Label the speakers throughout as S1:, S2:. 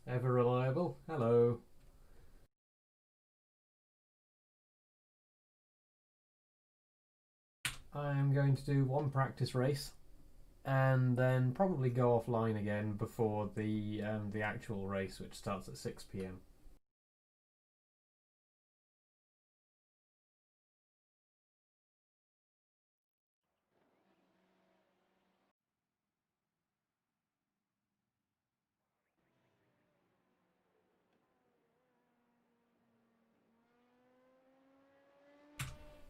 S1: Ever reliable. Hello. I'm going to do one practice race and then probably go offline again before the actual race, which starts at 6 p.m.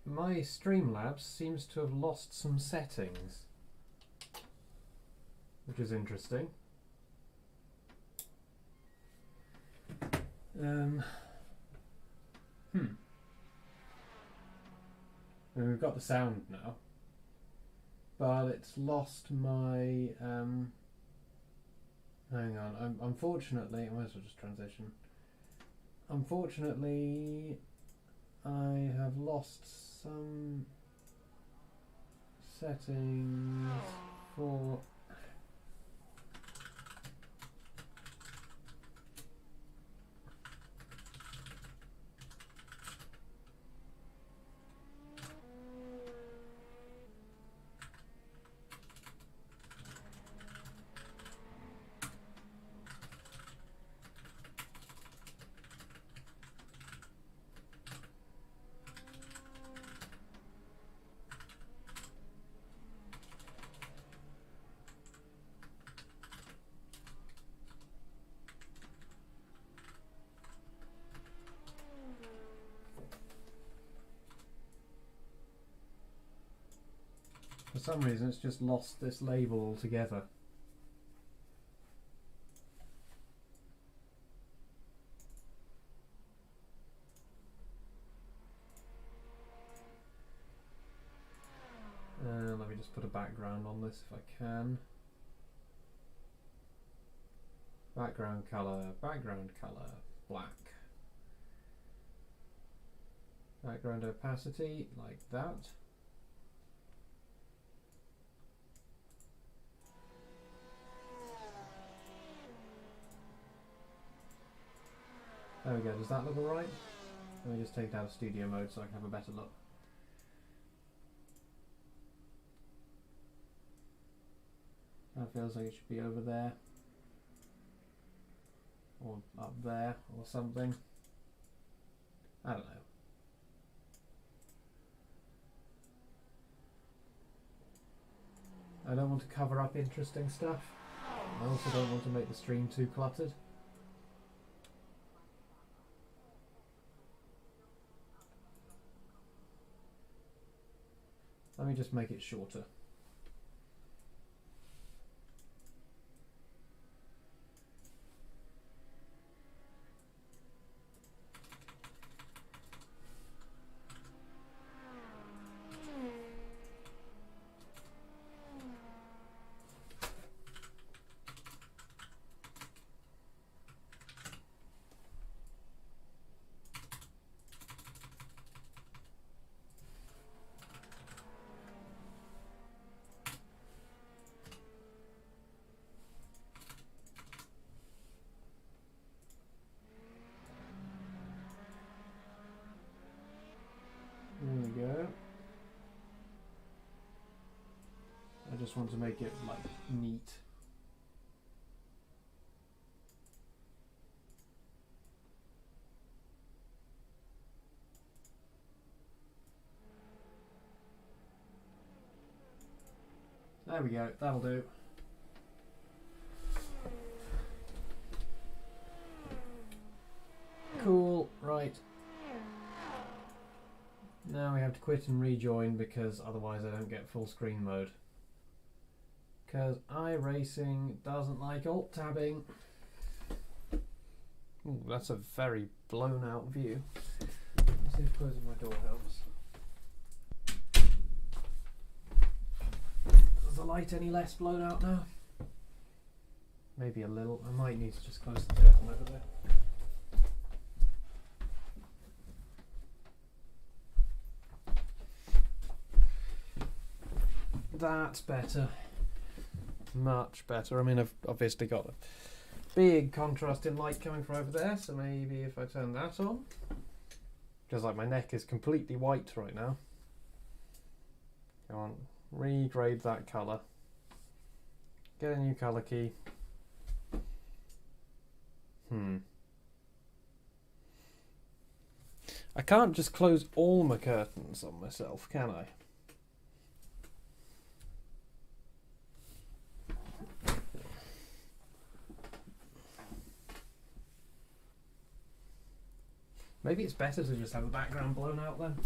S1: My Streamlabs seems to have lost some settings, which is interesting. Um, hmm. I mean, we've got the sound now, but it's lost my. Hang on. Unfortunately, I might as well just transition. Unfortunately, I have lost some settings for. For some reason, it's just lost this label altogether. Let me just put a background on this if I can. Background colour, black. Background opacity, like that. There we go, does that look alright? Let me just take it out of studio mode so I can have a better look. That feels like it should be over there. Or up there, or something. I don't know. I don't want to cover up interesting stuff. I also don't want to make the stream too cluttered. Let me just make it shorter. There we go. I just want to make it like neat. There we go, that'll do. Cool, right. Now we have to quit and rejoin because otherwise I don't get full screen mode. Because iRacing doesn't like alt tabbing. Ooh, that's a very blown out view. Let's see if closing my door helps. Is the light any less blown out now? Maybe a little. I might need to just close the curtain over there. That's better. Much better. I mean, I've obviously got big contrast in light coming from over there, so maybe if I turn that on, because like my neck is completely white right now. Go on, regrade that colour. Get a new colour key. I can't just close all my curtains on myself, can I? Maybe it's better to just have the background blown out then.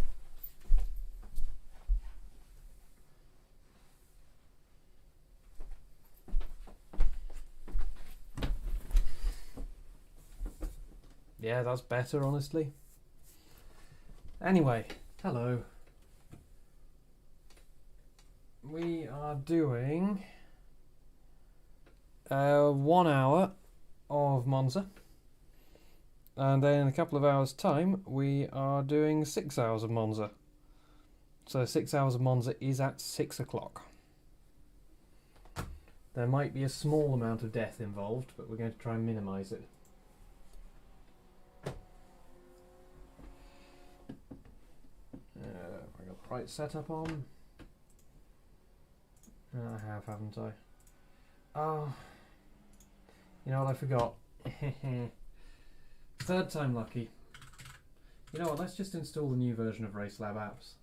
S1: Yeah, that's better, honestly. Anyway, hello. We are doing 1 hour of Monza. And then in a couple of hours' time, we are doing 6 hours of Monza. So 6 hours of Monza is at 6 o'clock. There might be a small amount of death involved, but we're going to try and minimise it. I got the right setup on. I have, haven't I? Oh, you know what I forgot? Third time lucky. You know what, let's just install the new version of RaceLab apps.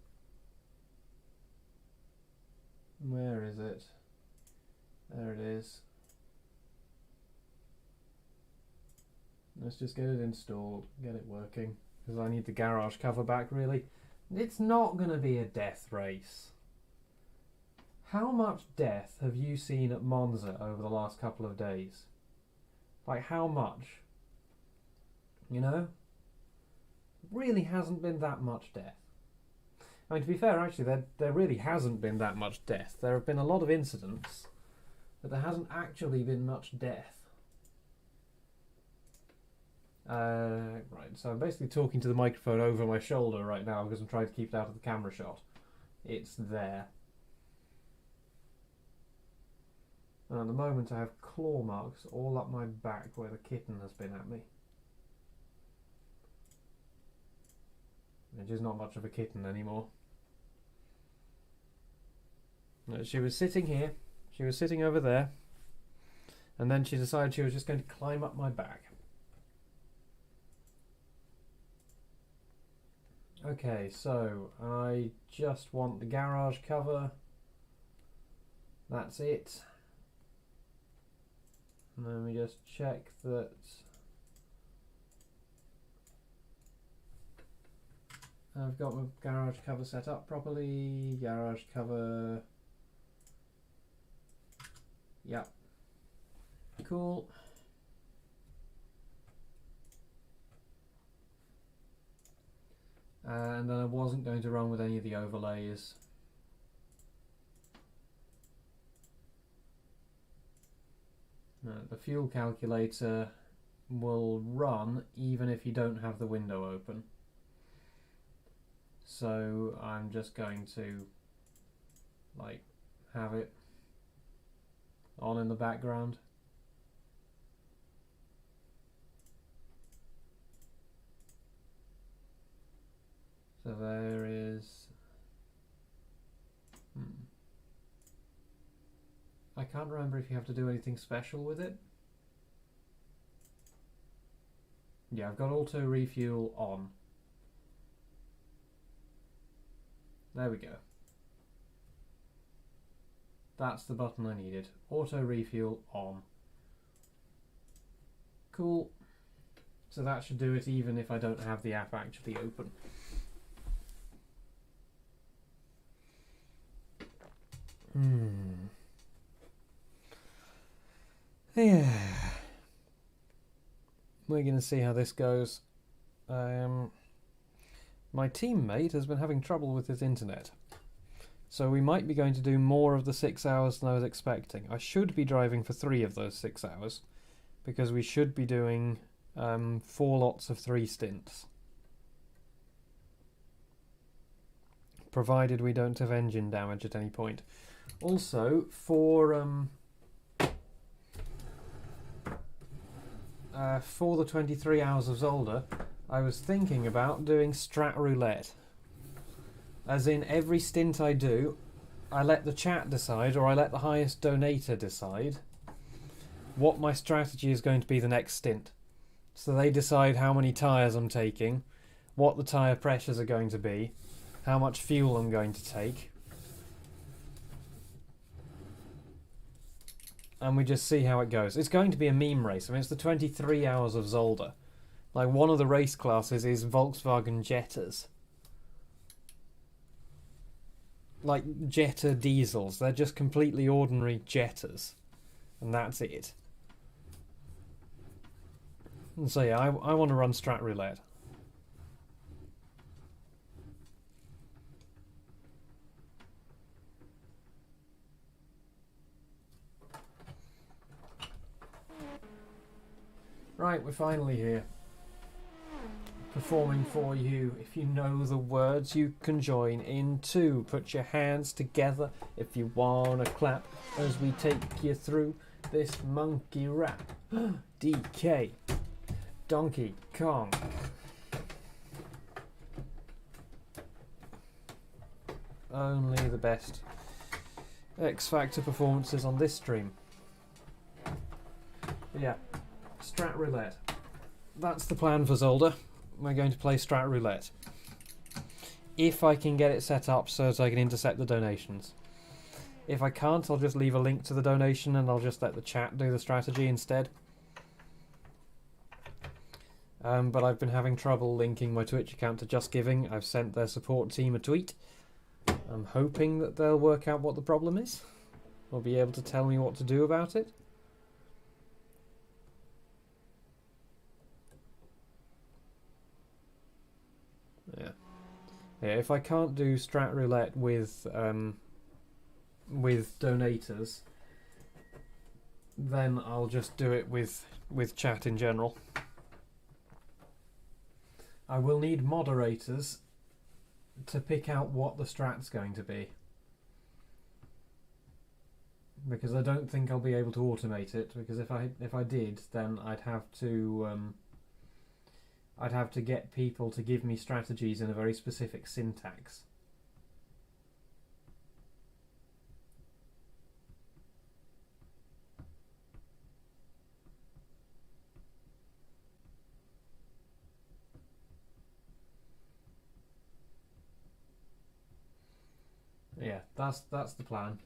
S1: Where is it? There it is. Let's just get it installed, get it working, because I need the garage cover back really. It's not going to be a death race. How much death have you seen at Monza over the last couple of days? Like how much? You know? Really hasn't been that much death. I mean, to be fair, actually, there really hasn't been that much death. There have been a lot of incidents, but there hasn't actually been much death. Right, so I'm basically talking to the microphone over my shoulder right now because I'm trying to keep it out of the camera shot. It's there. And at the moment I have claw marks all up my back where the kitten has been at me. Which is not much of a kitten anymore. She was sitting here, she was sitting over there, and then she decided she was just going to climb up my back. Okay, so I just want the garage cover. That's it. And then we just check that I've got my garage cover set up properly. Garage cover. Yep. Cool. And then I wasn't going to run with any of the overlays. The fuel calculator will run even if you don't have the window open. So I'm just going to have it on in the background. So there is I can't remember if you have to do anything special with it. Yeah, I've got auto refuel on. There we go. That's the button I needed. Auto refuel on. Cool. So that should do it even if I don't have the app actually open. Yeah. We're going to see how this goes. My teammate has been having trouble with his internet. So we might be going to do more of the 6 hours than I was expecting. I should be driving for 3 of those 6 hours, because we should be doing 4 lots of 3 stints. Provided we don't have engine damage at any point. Also, for for the 23 hours of Zolder, I was thinking about doing strat roulette. As in, every stint I do, I let the chat decide, or I let the highest donator decide, what my strategy is going to be the next stint. So they decide how many tyres I'm taking, what the tyre pressures are going to be, how much fuel I'm going to take. And we just see how it goes. It's going to be a meme race. I mean, it's the 23 hours of Zolder. Like, one of the race classes is Volkswagen Jettas. Like, Jetta diesels. They're just completely ordinary Jettas. And that's it. And so yeah, I want to run strat roulette. Right, we're finally here. Performing for you. If you know the words, you can join in too. Put your hands together if you wanna clap as we take you through this monkey rap. DK. Donkey Kong. Only the best X Factor performances on this stream. But yeah, strat roulette. That's the plan for Zolder. We're going to play strat roulette. If I can get it set up so that I can intercept the donations. If I can't, I'll just leave a link to the donation and I'll just let the chat do the strategy instead. But I've been having trouble linking my Twitch account to Just Giving. I've sent their support team a tweet. I'm hoping that they'll work out what the problem is. Or be able to tell me what to do about it. Yeah. Yeah, if I can't do strat roulette with donators, then I'll just do it with chat in general. I will need moderators to pick out what the strat's going to be. Because I don't think I'll be able to automate it, because if I did, then I'd have to get people to give me strategies in a very specific syntax. Yeah, that's the plan.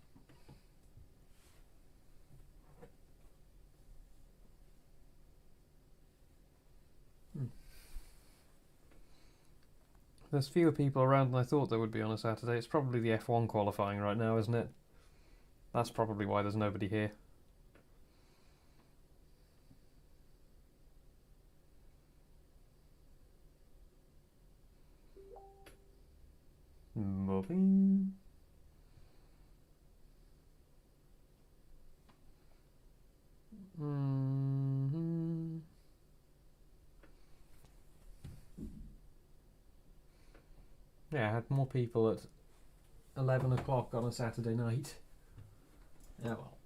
S1: There's fewer people around than I thought there would be on a Saturday. It's probably the F1 qualifying right now, isn't it? That's probably why there's nobody here. Moving. Yeah, I had more people at 11 o'clock on a Saturday night. Yeah, well.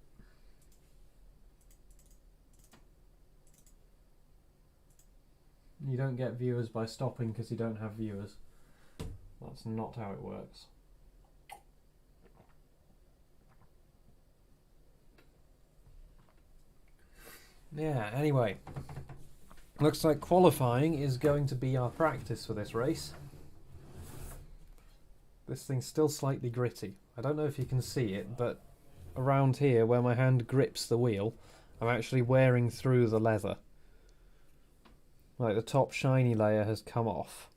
S1: You don't get viewers by stopping because you don't have viewers. That's not how it works. Yeah, anyway. Looks like qualifying is going to be our practice for this race. This thing's still slightly gritty. I don't know if you can see it, but around here where my hand grips the wheel, I'm actually wearing through the leather. Like the top shiny layer has come off.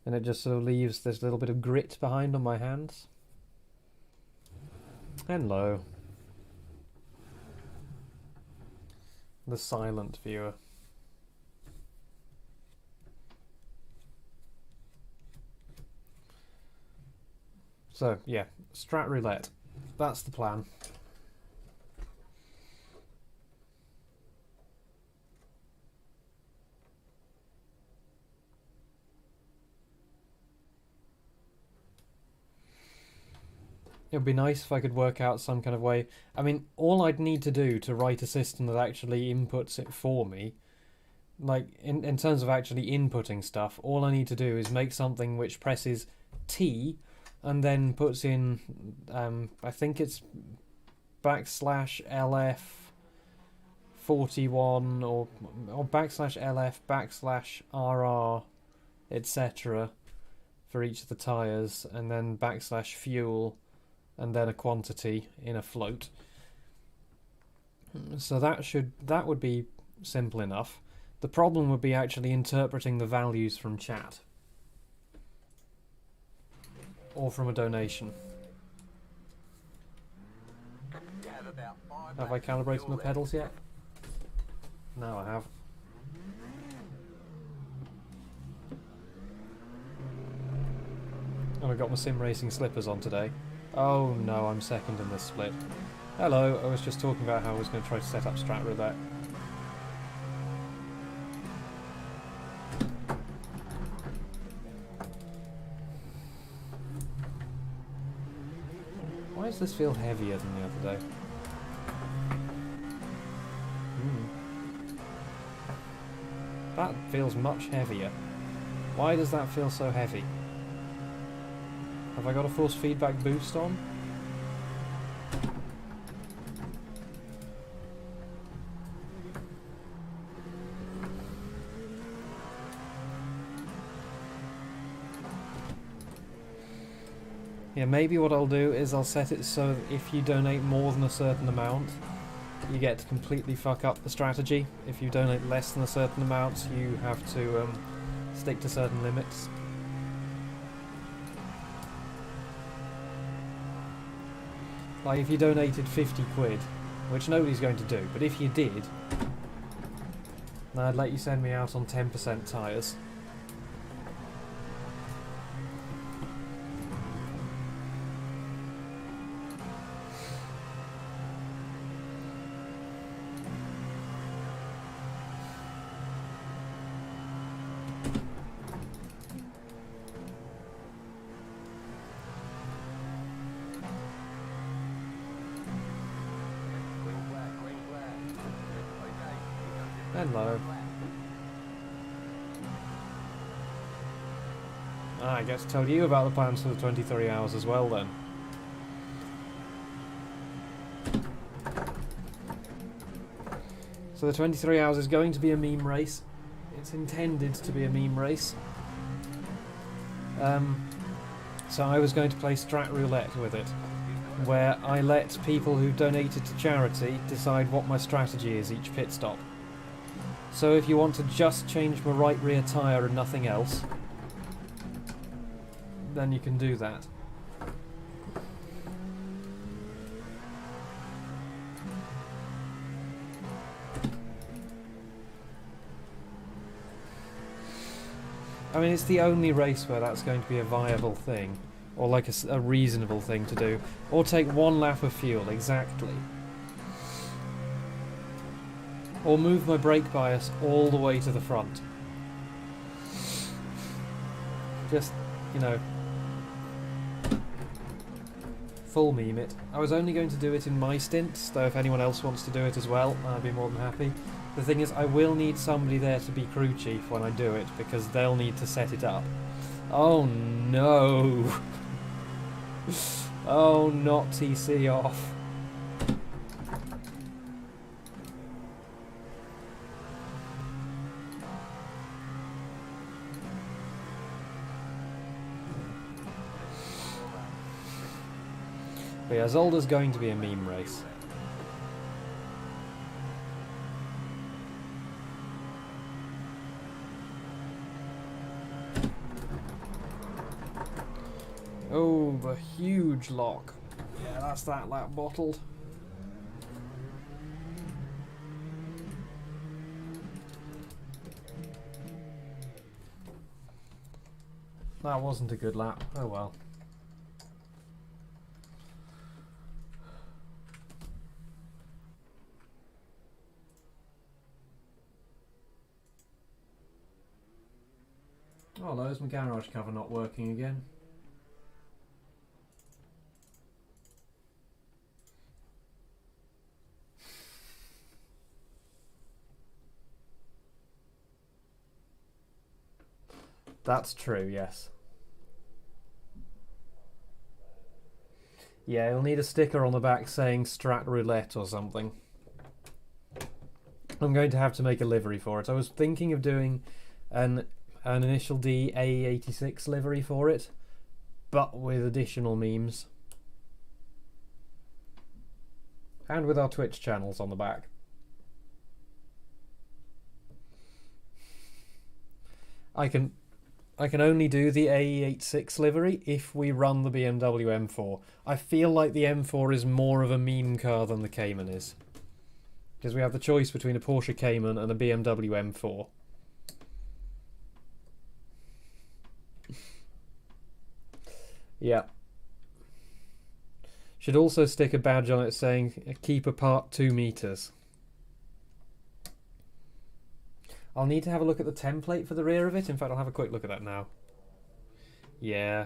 S1: And it just sort of leaves this little bit of grit behind on my hands. Hello. The silent viewer. So, yeah, strat roulette. That's the plan. It would be nice if I could work out some kind of way. I mean, all I'd need to do to write a system that actually inputs it for me, like in terms of actually inputting stuff, all I need to do is make something which presses T and then puts in, I think it's backslash LF 41 or backslash LF backslash RR, etc. for each of the tyres, and then backslash fuel, and then a quantity in a float. So that would be simple enough. The problem would be actually interpreting the values from chat or from a donation. Have I calibrated my pedals yet? No, I have. And I got my sim racing slippers on today. Oh no, I'm second in this split. Hello, I was just talking about how I was going to try to set up strat roulette. Why does this feel heavier than the other day? That feels much heavier. Why does that feel so heavy? Have I got a force feedback boost on? Yeah, maybe what I'll do is I'll set it so that if you donate more than a certain amount, you get to completely fuck up the strategy. If you donate less than a certain amount, you have to stick to certain limits. Like if you donated 50 quid, which nobody's going to do, but if you did, then I'd let you send me out on 10% tyres. Hello. I guess tell you about the plans for the 23 hours as well then. So the 23 hours is going to be a meme race. It's intended to be a meme race. So I was going to play strat roulette with it, where I let people who donated to charity decide what my strategy is each pit stop. So if you want to just change my right rear tyre and nothing else, then you can do that. I mean, it's the only race where that's going to be a viable thing, or like a reasonable thing to do. Or take one lap of fuel, exactly. Or move my brake bias all the way to the front. Just, you know, full meme it. I was only going to do it in my stints, though if anyone else wants to do it as well, I'd be more than happy. The thing is, I will need somebody there to be crew chief when I do it, because they'll need to set it up. Oh no! Oh, not TC off. But yeah, Zolder's going to be a meme race. Oh, the huge lock. Yeah, that's that lap bottled. That wasn't a good lap. Oh well. Oh, there's my garage cover not working again. That's true, yes. Yeah, you'll need a sticker on the back saying Strat Roulette or something. I'm going to have to make a livery for it. I was thinking of doing an Initial D A86 livery for it, but with additional memes. And with our Twitch channels on the back. I can only do the AE86 livery if we run the BMW M4. I feel like the M4 is more of a meme car than the Cayman is. Because we have the choice between a Porsche Cayman and a BMW M4. Yeah. Should also stick a badge on it saying keep apart 2 meters. I'll need to have a look at the template for the rear of it. In fact, I'll have a quick look at that now. Yeah.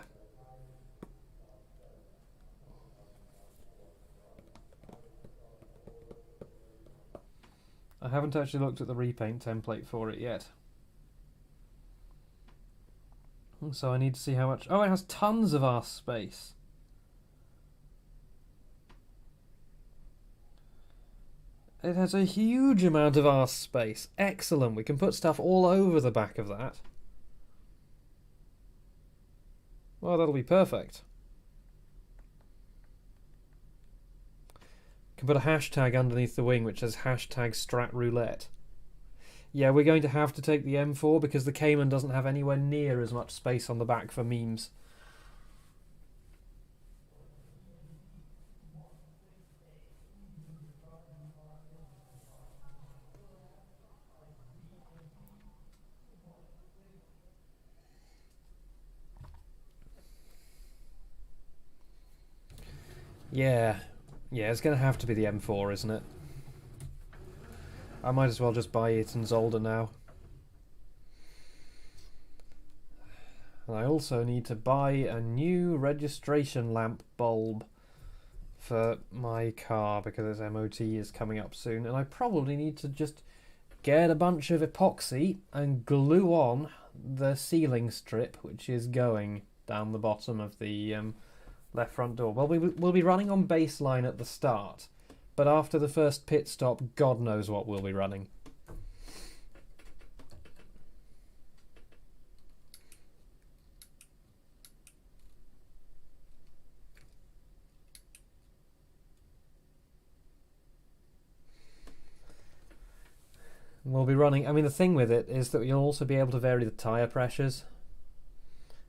S1: I haven't actually looked at the repaint template for it yet. So I need to see how much... Oh, it has tons of arse space. It has a huge amount of arse space. Excellent. We can put stuff all over the back of that. Well, that'll be perfect. Can put a hashtag underneath the wing which says hashtag StratRoulette. Yeah, we're going to have to take the M4 because the Cayman doesn't have anywhere near as much space on the back for memes. Yeah, it's going to have to be the M4, isn't it? I might as well just buy it in Zolder now. And I also need to buy a new registration lamp bulb for my car because its MOT is coming up soon. And I probably need to just get a bunch of epoxy and glue on the ceiling strip which is going down the bottom of the left front door. Well, we'll be running on baseline at the start, but after the first pit stop, God knows what we'll be running. We'll be running... I mean, the thing with it is that you'll also be able to vary the tyre pressures.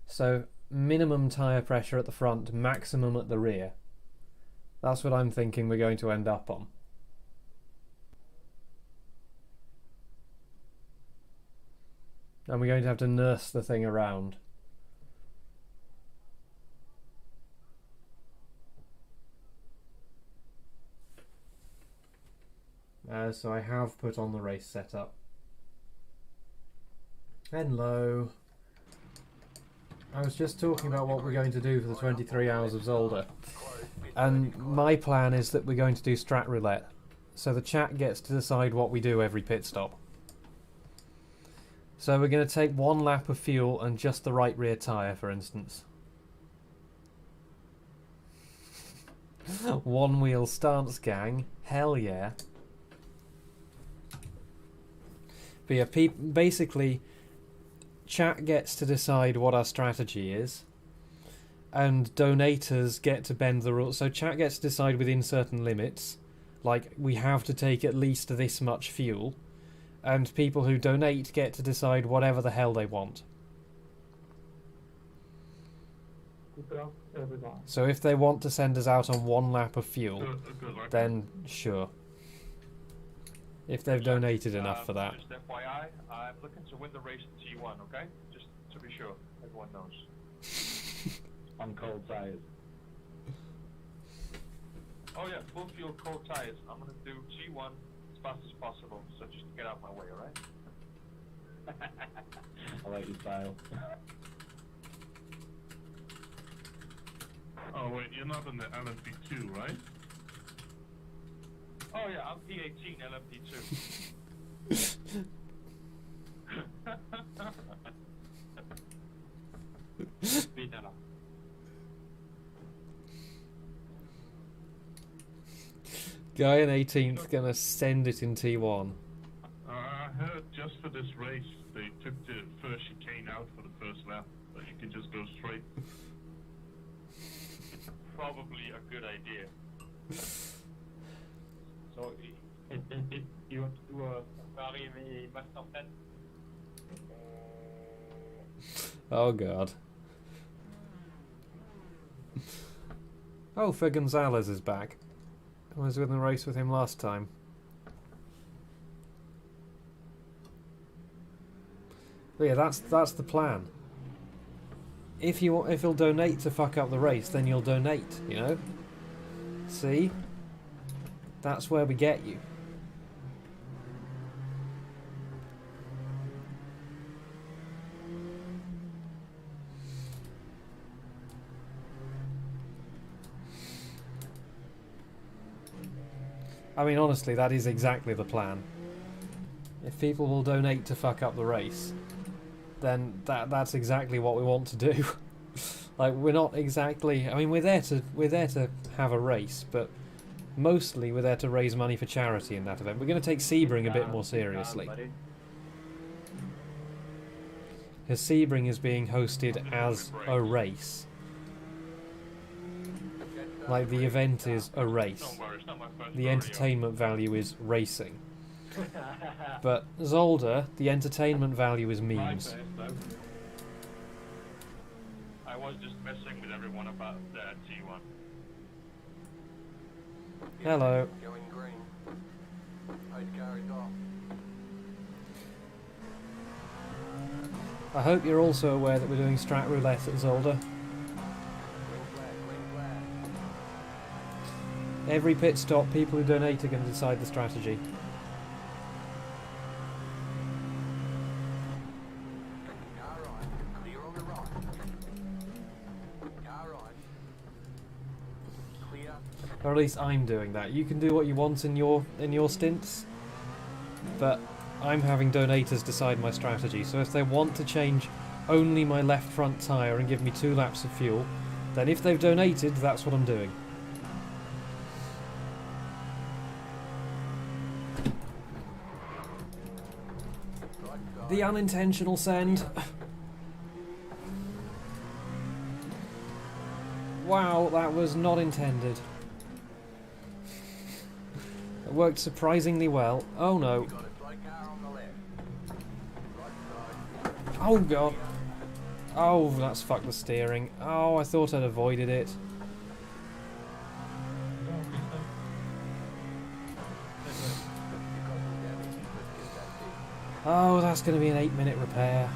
S1: So, minimum tyre pressure at the front, maximum at the rear. That's what I'm thinking we're going to end up on. And we're going to have to nurse the thing around. So I have put on the race setup. Hello. I was just talking about what we're going to do for the 23 hours of Zolder. And my plan is that we're going to do Strat Roulette. So the chat gets to decide what we do every pit stop. So we're going to take 1 lap of fuel and just the right rear tyre, for instance. One wheel stance, gang. Hell yeah. But yeah, basically, chat gets to decide what our strategy is, and donators get to bend the rules. So chat gets to decide within certain limits, like we have to take at least this much fuel, and people who donate get to decide whatever the hell they want. So if they want to send us out on 1 lap of fuel, then sure. If they've donated enough for that.
S2: Just FYI, I'm looking to win the race in T1, okay? Just to be sure, everyone knows.
S3: On cold tires.
S2: Oh yeah, full fuel, cold tires. I'm gonna do T1 as fast as possible, so just get out my way, alright?
S3: I like your style.
S4: Oh wait, you're not in the LMP2, right?
S2: Oh yeah, I'm P18 LMP2.
S1: Guy in 18th gonna send it in T1.
S4: I heard just for this race, they took the first chicane out for the first lap, but you can just go straight.
S2: Probably a good idea.
S3: So, you want to do a Ferrari Masterplan?
S1: Oh god. Oh, Fer Gonzalez is back. I was in the race with him last time. But yeah, that's the plan. If he'll donate to fuck up the race, then you'll donate, you know? See? That's where we get you. I mean, honestly, that is exactly the plan. If people will donate to fuck up the race, then that's exactly what we want to do. Like, we're not exactly... I mean, we're there to have a race, but mostly we're there to raise money for charity in that event. We're going to take Sebring a bit more seriously. Because Sebring is being hosted as a race. Like, the event is a race.
S2: Don't worry, it's not my first
S1: The
S2: rodeo.
S1: entertainment value is racing. But Zolder, the entertainment value is memes.
S2: I was just messing with everyone about the T1.
S1: Hello.
S5: Going green. Eight cars off.
S1: I hope you're also aware that we're doing strat roulette at Zolder.
S5: Green flag, green flag.
S1: Every pit stop, people who donate are going to decide the strategy.
S5: Car on. Clear on the right. Car on. Clear.
S1: Or at least I'm doing that. You can do what you want in your stints, but I'm having donators decide my strategy. So if they want to change only my left front tyre and give me 2 laps of fuel, then if they've donated, that's what I'm doing. The unintentional send. Wow, that was not intended. It worked surprisingly well. Oh no.
S5: Got a straight car on the left. Right side.
S1: Oh god. Oh, that's fucked the steering. Oh, I thought I'd avoided it. Oh, that's going to be an 8-minute repair.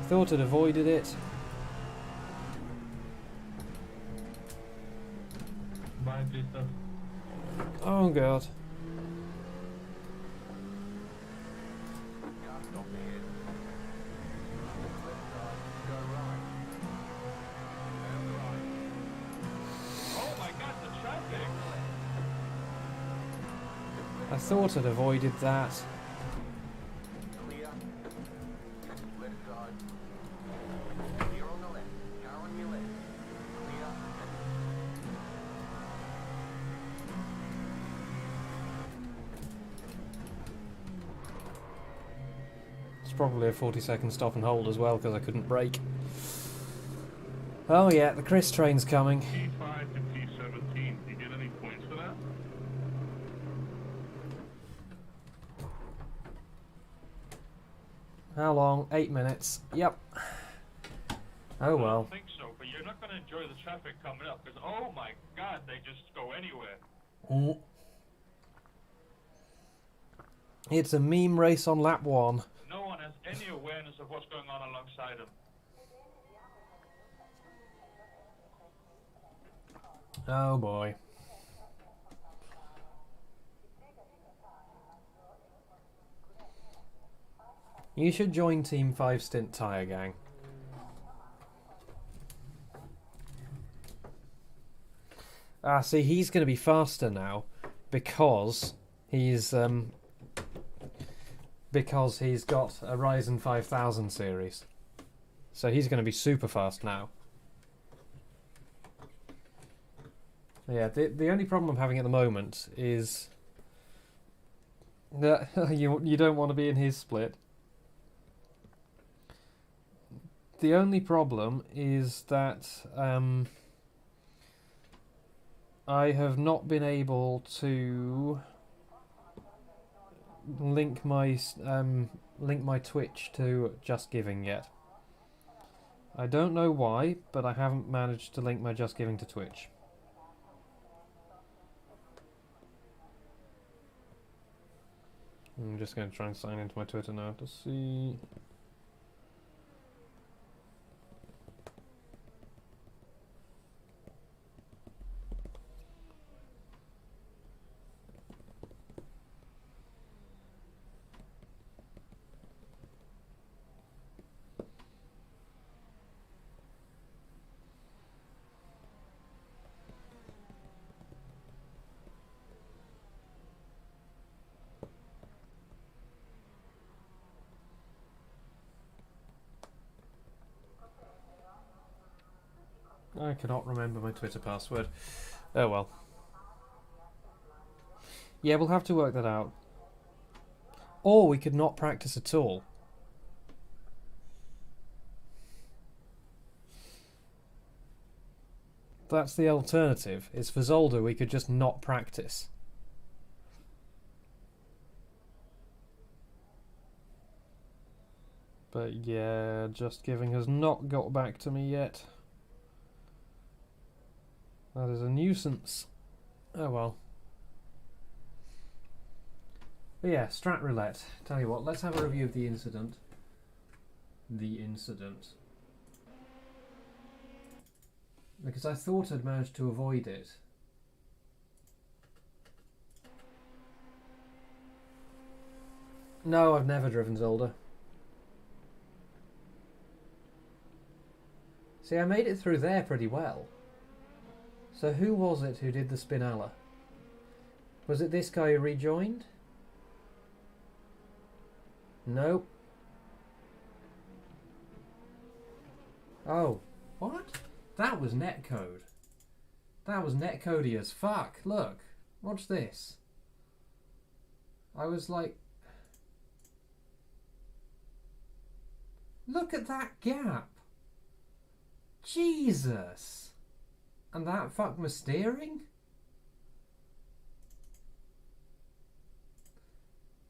S1: Thought I'd avoided it.
S3: Bye, Christoph.
S1: Oh god.
S5: Car stop ahead. Left side. Go right. And right.
S2: Oh my god, the traffic!
S1: I thought I'd avoided that.
S5: Clear. Left side. Clear on the left. Car on your left. Clear.
S1: It's probably a 40-second stop and hold as well because I couldn't brake. Oh yeah, the Chris train's coming.
S4: T5 to T17. Do you get any points for that?
S1: How long? 8 minutes. Yep. Oh
S2: I
S1: well.
S2: don't think so, but you're not going to enjoy the traffic coming up because, oh my god, they just go anywhere.
S1: It's a meme race on lap 1.
S2: No one has any awareness of what's going on alongside them.
S1: Oh boy. You should join Team 5 Stint Tyre Gang. Ah, see, he's going to be faster now because he's got a Ryzen 5000 series. So he's going to be super fast now. Yeah, the only problem I'm having at the moment is that you don't want to be in his split. The only problem is that I have not been able to link my Twitch to Just Giving yet. I don't know why, but I haven't managed to link my Just Giving to Twitch. I'm just going to try and sign into my Twitter now to see. I cannot remember my Twitter password. Oh well. Yeah, we'll have to work that out. Or we could not practice at all. That's the alternative. Is for Zolder we could just not practice. But yeah, Just Giving has not got back to me yet. That is a nuisance. Oh well. But yeah, Strat Roulette. Tell you what, let's have a review of the incident. Because I thought I'd managed to avoid it. No, I've never driven Zolder. See, I made it through there pretty well. So who was it who did the Spinella? Was it this guy who rejoined? Nope. Oh, what? That was netcode. That was netcodey as fuck. Look, watch this. I was like... Look at that gap. Jesus. And that fucked my steering?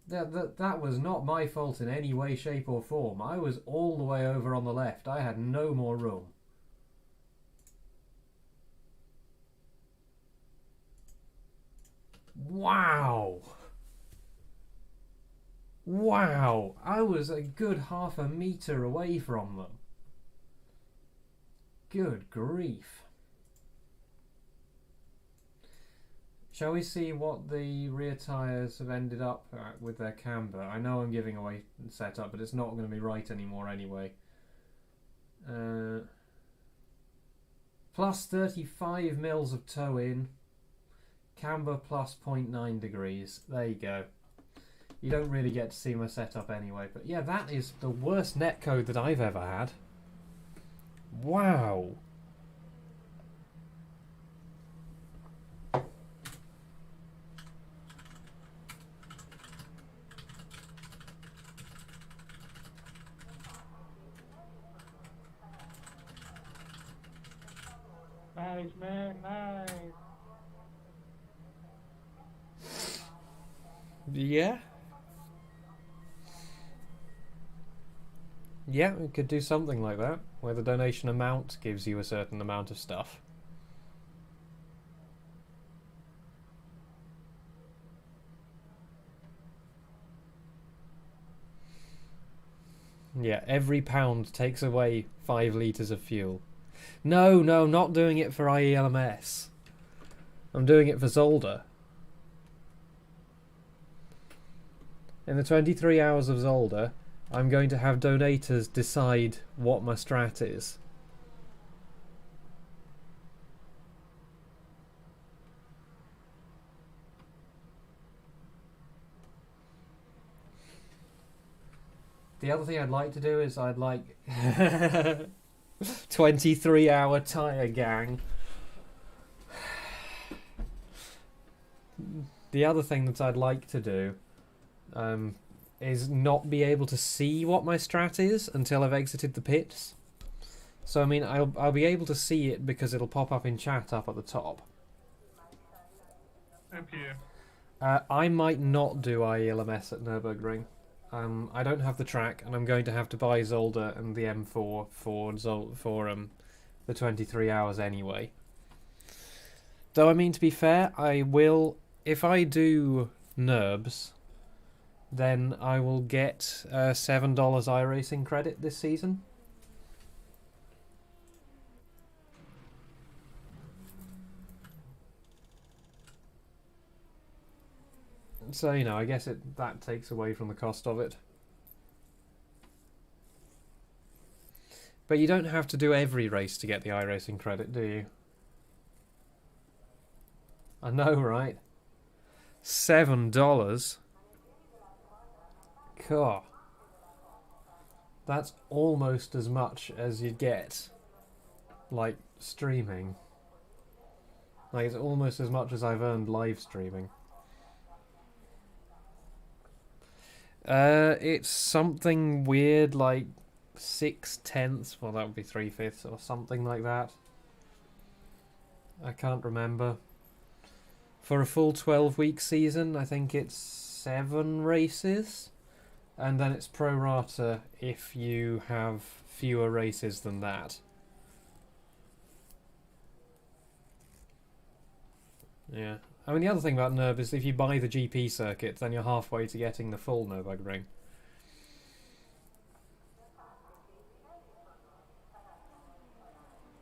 S1: That was not my fault in any way, shape or form. I was all the way over on the left. I had no more room. Wow. Wow. I was a good half a metre away from them. Good grief. Shall we see what the rear tyres have ended up at with their camber? I know I'm giving away setup, but it's not going to be right anymore anyway. Plus 35 mils of toe in. Camber plus 0.9 degrees. There you go. You don't really get to see my setup anyway. But yeah, that is the worst netcode that I've ever had. Wow.
S3: Nice, man, nice.
S1: Yeah. Yeah, we could do something like that, where the donation amount gives you a certain amount of stuff. Yeah, every pound takes away 5 litres of fuel. No, not doing it for iLMS. I'm doing it for Zolder. In the 23 hours of Zolder, I'm going to have donators decide what my strat is. The other thing I'd like to do is I'd like 23-hour tyre gang. The other thing that I'd like to do is not be able to see what my strat is until I've exited the pits. So I mean, I'll be able to see it because it'll pop up in chat up at the top.
S4: Up here.
S1: I might not do iLMS at Nürburgring. I don't have the track, and I'm going to have to buy Zolder and the M4 for the 23 hours anyway. Though I mean, to be fair, I will, if I do NURBS, then I will get $7 iRacing credit this season. So, you know, I guess that takes away from the cost of it. But you don't have to do every race to get the iRacing credit, do you? I know, right? $7? God. That's almost as much as you'd get, like, streaming. Like, it's almost as much as I've earned live streaming. It's something weird like 6/10, well that would be 3/5 or something like that. I can't remember. For a full 12-week season, I think it's 7 races, and then it's pro rata if you have fewer races than that. Yeah. I mean, the other thing about NURB is if you buy the GP circuit, then you're halfway to getting the full Nürburgring.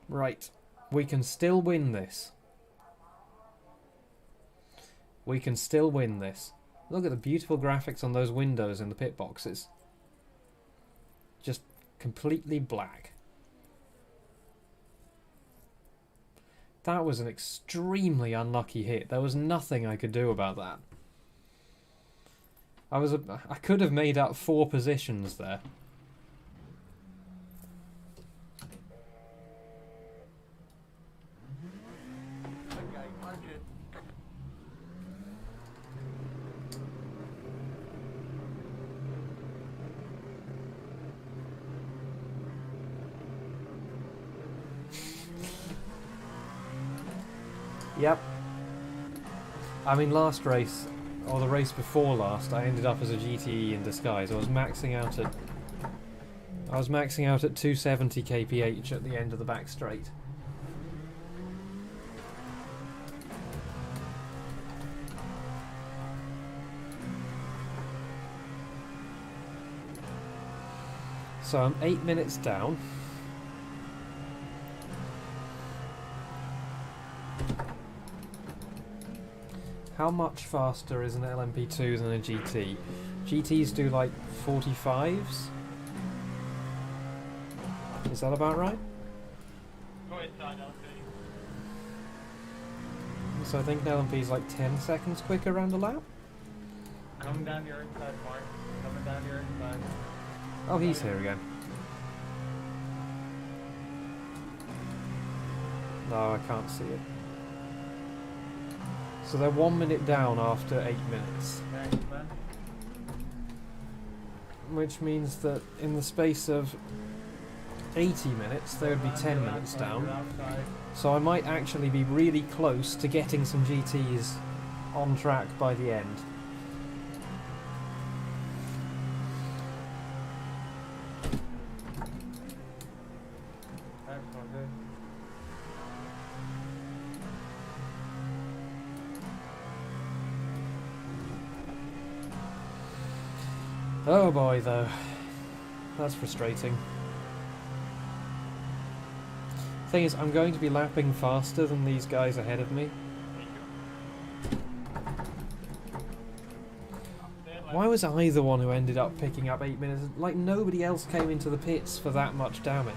S1: Right. We can still win this. We can still win this. Look at the beautiful graphics on those windows in the pit boxes. Just completely black. That was an extremely unlucky hit. There was nothing I could do about that. I could have made up 4 positions there.
S5: Okay, punch it.
S1: Yep. I mean, last race, or the race before last, I ended up as a GTE in disguise. I was maxing out at 270 kph at the end of the back straight. So I'm 8 minutes down. How much faster is an LMP2 than a GT? GTs do like 45s? Is that about right?
S3: Go inside, LP.
S1: So I think an LMP is like 10 seconds quicker around a lap?
S3: Coming down your inside, Mark. Coming down your inside.
S1: Oh, he's here again. No, I can't see it. So they're 1 minute down after 8 minutes.
S3: Thanks, man.
S1: Which means that in the space of 80 minutes, they would be 10 minutes down. So I might actually be really close to getting some GTs on track by the end.
S3: Thanks, man.
S1: Oh boy, though. That's frustrating. Thing is, I'm going to be lapping faster than these guys ahead of me. Why was I the one who ended up picking up 8 minutes? Like, nobody else came into the pits for that much damage.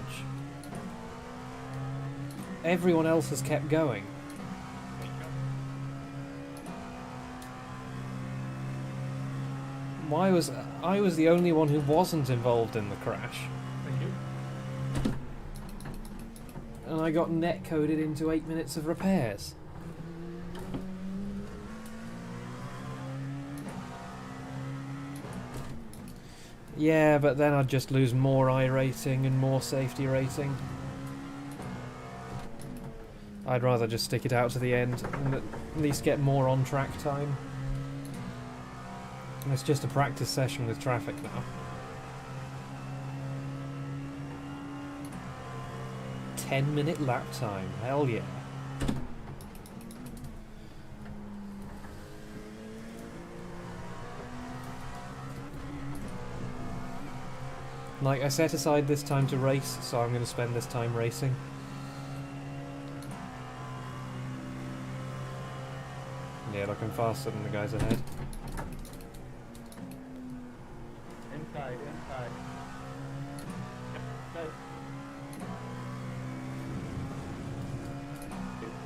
S1: Everyone else has kept going. Why was I was the only one who wasn't involved in the crash?
S3: Thank you.
S1: And I got net coded into 8 minutes of repairs. Yeah, but then I'd just lose more I rating and more safety rating. I'd rather just stick it out to the end and at least get more on track time. And it's just a practice session with traffic now. 10-minute lap time, hell yeah. Like, I set aside this time to race, so I'm going to spend this time racing. Yeah, look, I'm faster than the guys ahead.
S3: Inside. Inside.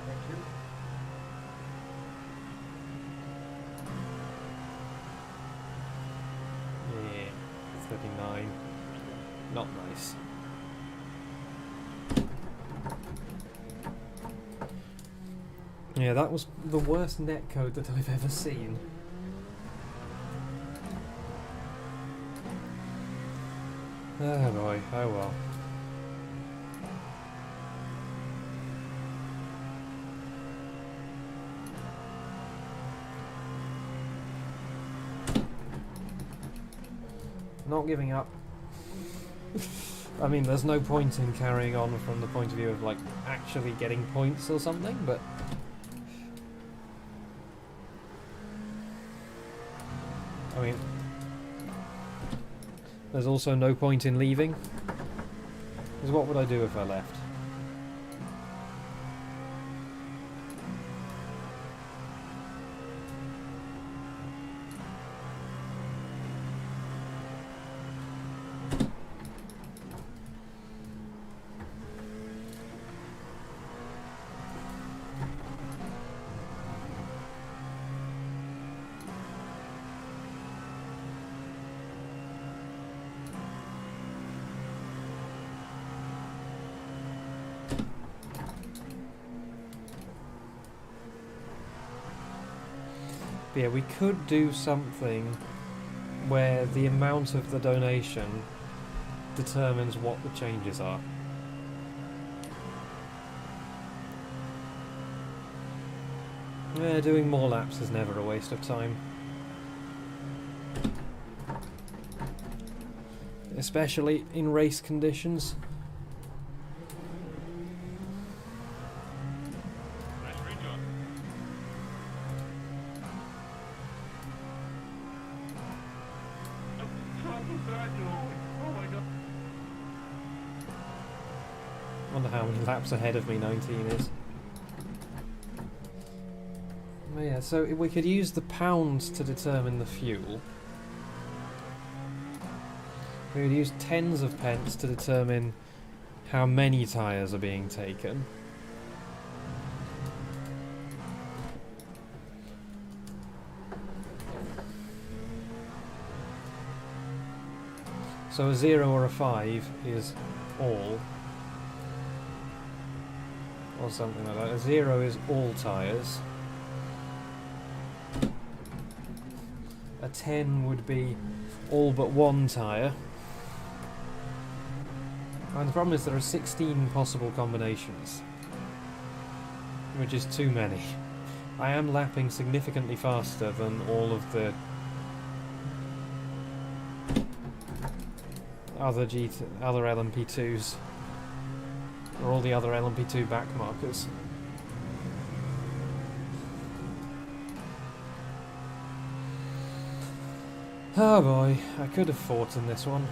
S3: Thank you.
S1: Yeah, 39. Not nice. Yeah, that was the worst netcode that I've ever seen. Oh boy, oh well. Not giving up. I mean, there's no point in carrying on from the point of view of, like, actually getting points or something, but... I mean... There's also no point in leaving. Because what would I do if I left? But yeah, we could do something where the amount of the donation determines what the changes are. Yeah, doing more laps is never a waste of time. Especially in race conditions.
S4: Nice rejoin. Oh my god.
S1: Wonder how many laps ahead of me 19 is. Oh yeah, so we could use the pounds to determine the fuel. We would use tens of pence to determine how many tyres are being taken. So a 0 or a 5 is all. Or something like that. A 0 is all tyres. A 10 would be all but one tyre. And the problem is there are 16 possible combinations, which is too many. I am lapping significantly faster than all of the other LMP2s, or all the other LMP2 back markers. Oh boy, I could have fought in this one.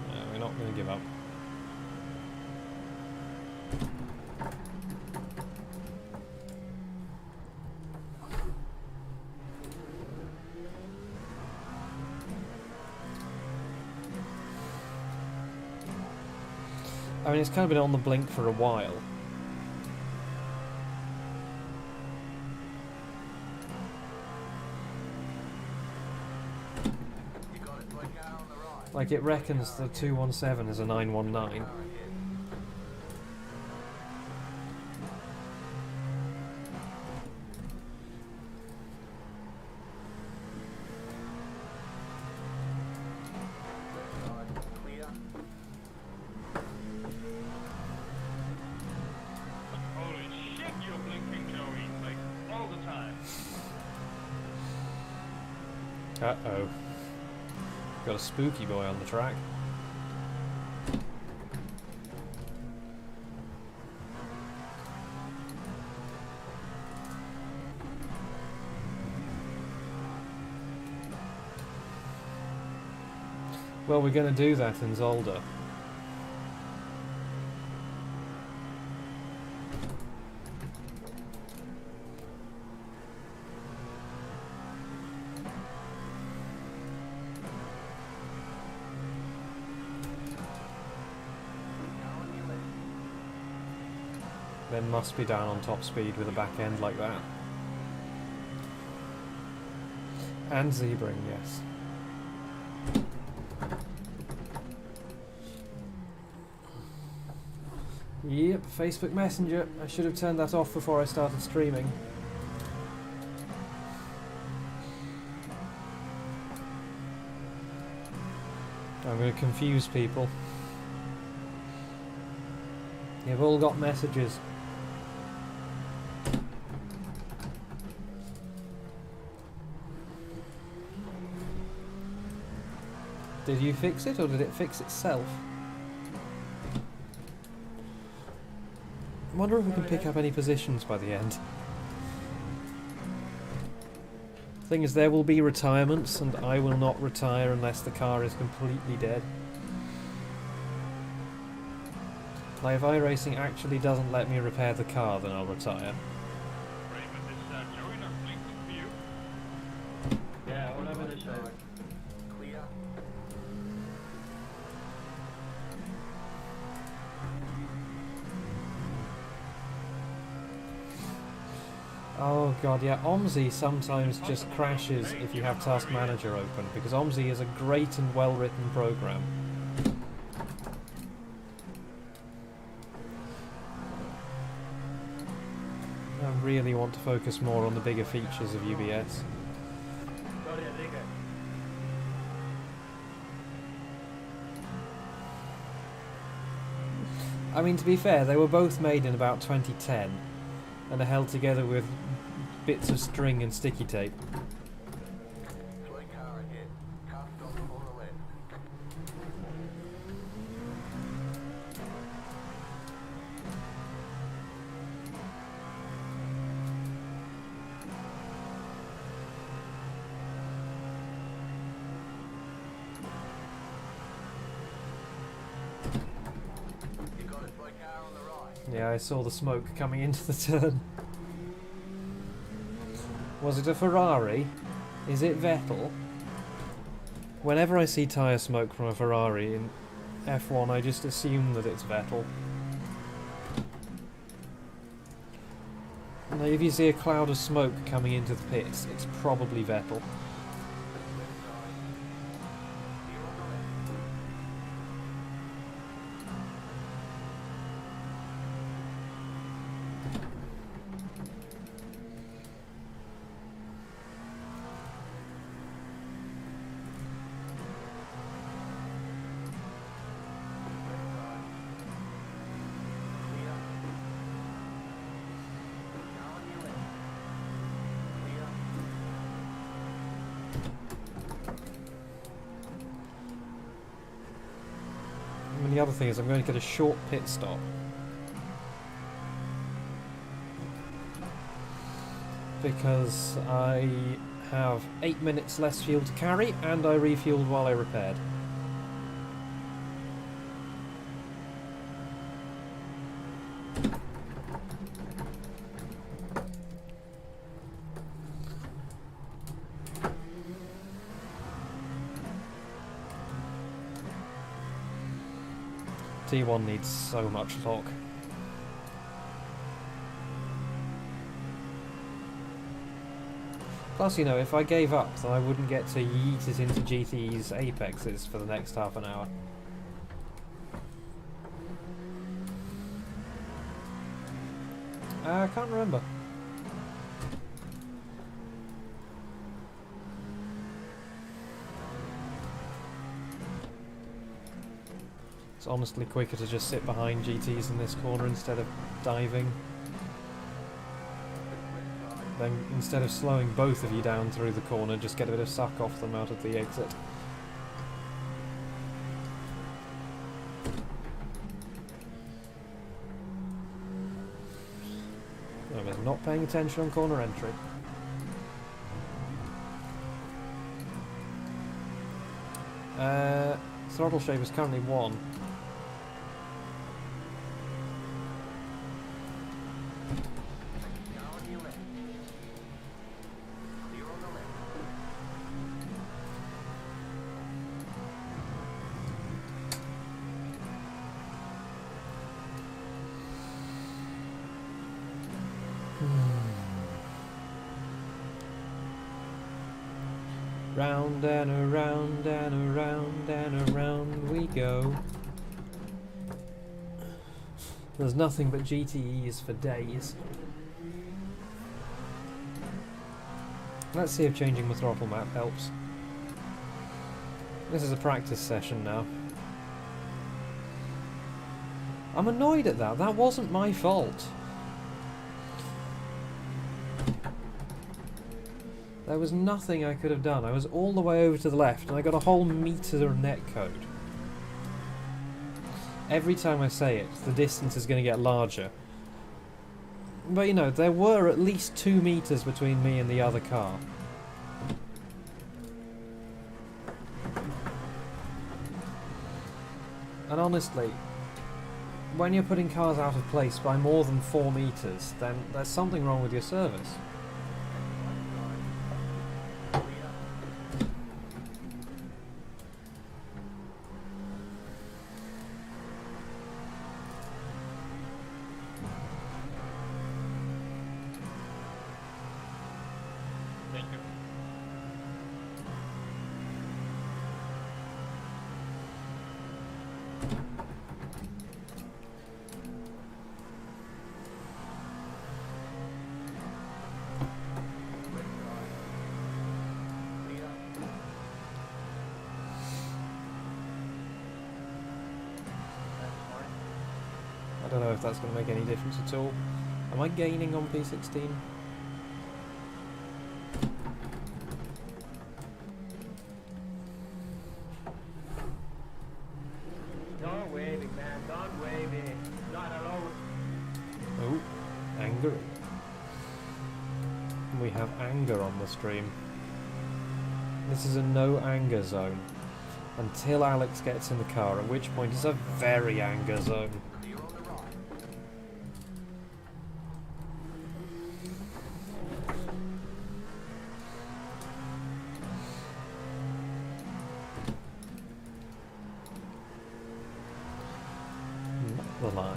S1: No, we're not going to give up. I mean, it's kind of been on the blink for a while. Like, it reckons the 217 is a 919.
S5: Car ahead. Left side, clear.
S2: Holy shit, you're blinking, Joey. Like, all the time.
S1: Uh-oh. Got a spooky boy on the track. Well, we're going to do that in Zolder.
S5: Car on your left.
S1: Then must be down on top speed with a back end like that. And zebraing, yes. Yep, Facebook Messenger. I should have turned that off before I started streaming. I'm going to confuse people. You've all got messages. Did you fix it, or did it fix itself? I wonder if we can pick up any positions by the end. Thing is, there will be retirements, and I will not retire unless the car is completely dead. Like, if iRacing actually doesn't let me repair the car, then I'll retire.
S2: Raymond, is Joey not blinking for you?
S3: Yeah, all over the
S5: Left
S3: show.
S5: side, clear.
S1: Oh god, yeah, OMSI sometimes just crashes if you have Task Manager open, because OMSI is a great and well-written program. I really want to focus more on the bigger features of UBS. I mean, to be fair, they were both made in about 2010, and are held together with bits of string and sticky tape.
S5: Slow car ahead. Cuffed on the corner left. You got a slow car on the right.
S1: Yeah, I saw the smoke coming into the turn. Was it a Ferrari? Is it Vettel? Whenever I see tyre smoke from a Ferrari in F1, I just assume that it's Vettel. Now, if you see a cloud of smoke coming into the pits, it's probably Vettel.
S5: Left side. Clear on the left. Left side. Clear. Car on your left. Clear.
S1: I mean, the other thing is I'm going to get a short pit stop. Because I have 8 minutes less fuel to carry, and I refueled while I repaired. T1 needs so much lock. Plus, you know, if I gave up, then I wouldn't get to yeet it into GTE's apexes for the next half an hour. I can't remember. It's honestly quicker to just sit behind GTs in this corner instead of diving. Then instead of slowing both of you down through the corner, just get a bit of suck off them out of the exit. I was not paying attention on corner entry. Throttle shape is currently 1.
S5: Now on your left. Clear on the left.
S1: Round and around and around and around we go. There's nothing but GTEs for days. Let's see if changing the throttle map helps. This is a practice session now. I'm annoyed at that. That wasn't my fault. There was nothing I could have done. I was all the way over to the left and I got a whole meter of netcode. Every time I say it, the distance is going to get larger. But you know, there were at least 2 meters between me and the other car. And honestly, when you're putting cars out of place by more than 4 meters, then there's something wrong with your service.
S3: Thank you.
S1: I don't know if that's going to make any difference at all. Am I gaining on P16?
S3: Don't wave it, man. Don't wave it. Not allowed.
S1: Oh, anger. We have anger on the stream. This is a no anger zone. Until Alex gets in the car, at which point it's a very anger zone.
S5: Clear on the right.
S1: Not the line.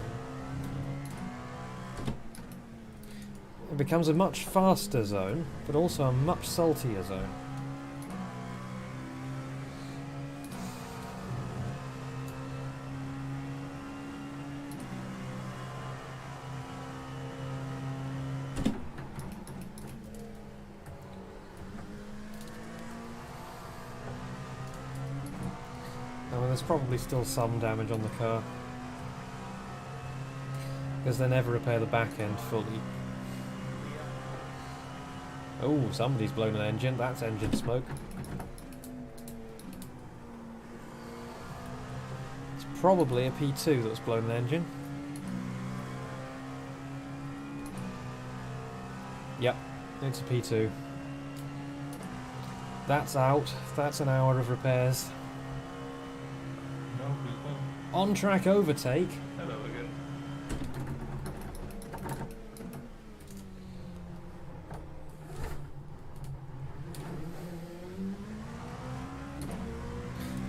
S1: It becomes a much faster zone, but also a much saltier zone. There's probably still some damage on the car, because they never repair the back end fully. Oh, somebody's blown an engine. That's engine smoke. It's probably a P2 that's blown an engine. Yep, it's a P2. That's out. That's an hour of repairs.
S3: No, people.
S1: On-track overtake.
S3: Hello again.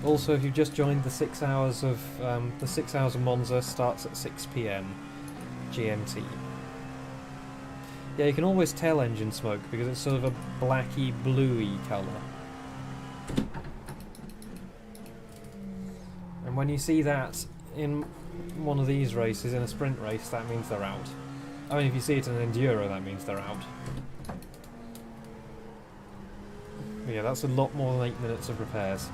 S1: Also, if you've just joined, the 6 hours of Monza starts at 6 PM GMT. Yeah, you can always tell engine smoke because it's sort of a blacky bluey colour. And when you see that in one of these races, in a sprint race, that means they're out. I mean, if you see it in an enduro, that means they're out. But yeah, that's a lot more than 8 minutes of repairs.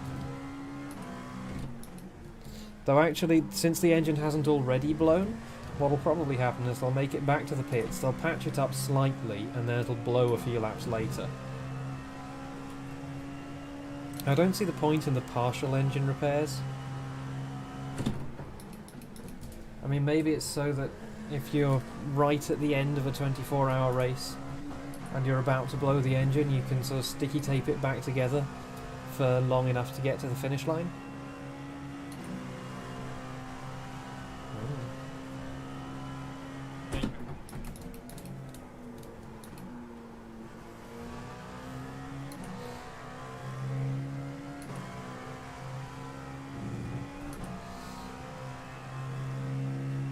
S1: Though actually, since the engine hasn't already blown, what'll probably happen is they'll make it back to the pits, they'll patch it up slightly, and then it'll blow a few laps later. I don't see the point in the partial engine repairs. I mean, maybe it's so that if you're right at the end of a 24-hour race and you're about to blow the engine, you can sort of sticky tape it back together for long enough to get to the finish line.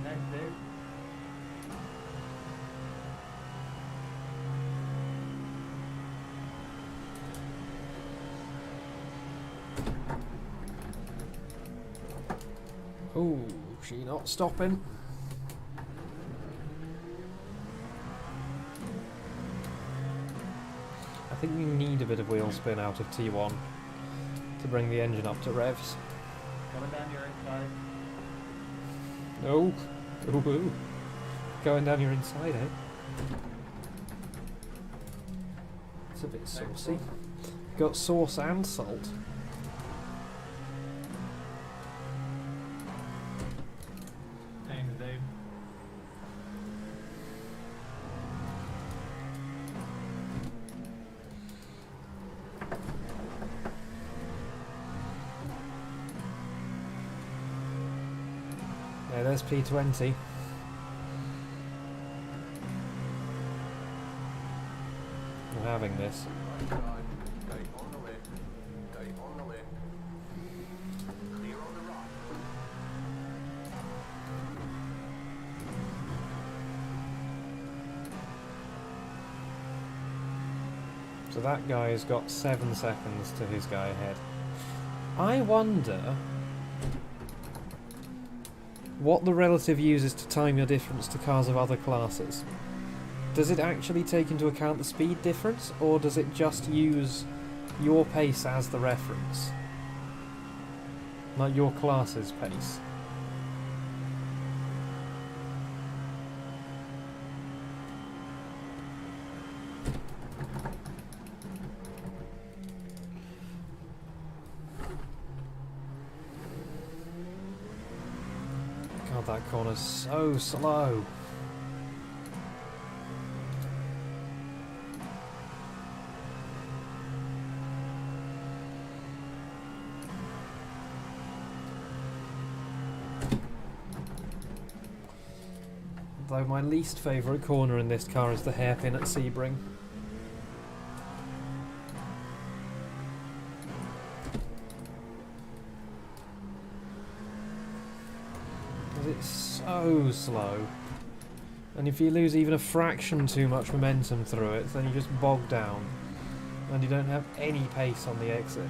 S3: Thanks, Dave.
S1: Oh, she not stopping. I think you need a bit of wheel spin out of T1 to bring the engine up to revs.
S3: Coming down your inside.
S1: No. Ooh, ooh. Going down your inside, eh? It's a bit saucy. Got sauce and salt.
S3: Thanks, Dave.
S1: Yeah, there's P20. I'm having this.
S5: Right side. Tight on the left. Tight on the left. Clear on the right.
S1: So that guy's got 7 seconds to his guy ahead. I wonder what the relative uses to time your difference to cars of other classes. Does it actually take into account the speed difference, or does it just use your pace as the reference? Like your class's pace? God, that corner's so slow. Though my least favourite corner in this car is the hairpin at Sebring. It's so slow, and if you lose even a fraction too much momentum through it, then you just bog down and you don't have any pace on the exit.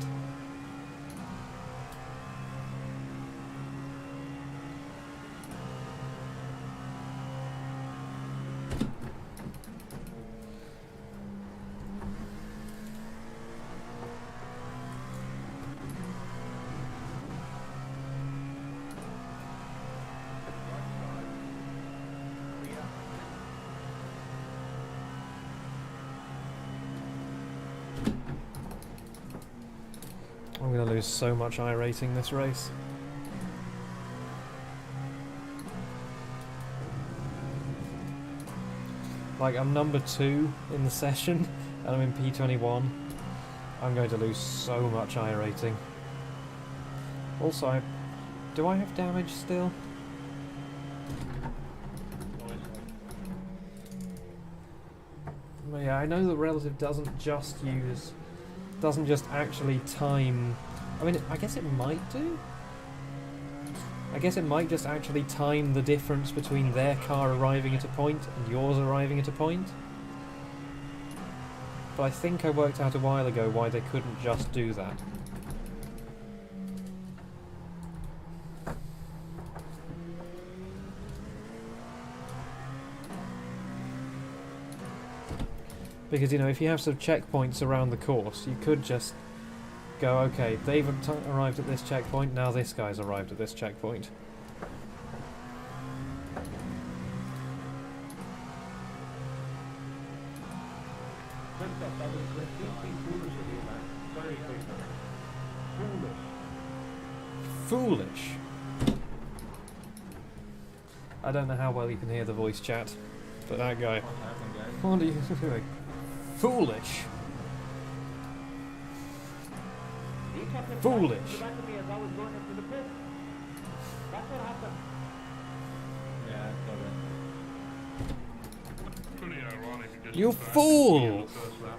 S1: I'm going to lose so much I-rating this race. Like, I'm number 2 in the session, and I'm in P21. I'm going to lose so much I-rating. Also, do I have damage still? Yeah, I know the relative doesn't just actually time. I mean, I guess it might do. I guess it might just actually time the difference between their car arriving at a point and yours arriving at a point. but I think I worked out a while ago why they couldn't just do that. Because, you know, if you have some checkpoints around the course, you could just go, okay, they've arrived at this checkpoint, now this guy's arrived at this checkpoint.
S3: Christoph, that was completely foolish of you, man. Sorry, Christoph. Foolish.
S1: Foolish! I don't know how well you can hear the voice chat, but that guy...
S3: What happened, guys?
S1: What are you doing? Foolish!
S3: He kept it
S1: Foolish.
S3: back to me as I was going into the pit. That's what happened. Yeah, I saw that.
S4: Pretty ironic because
S1: You
S4: in fact,
S1: fool!
S4: he was the first lap.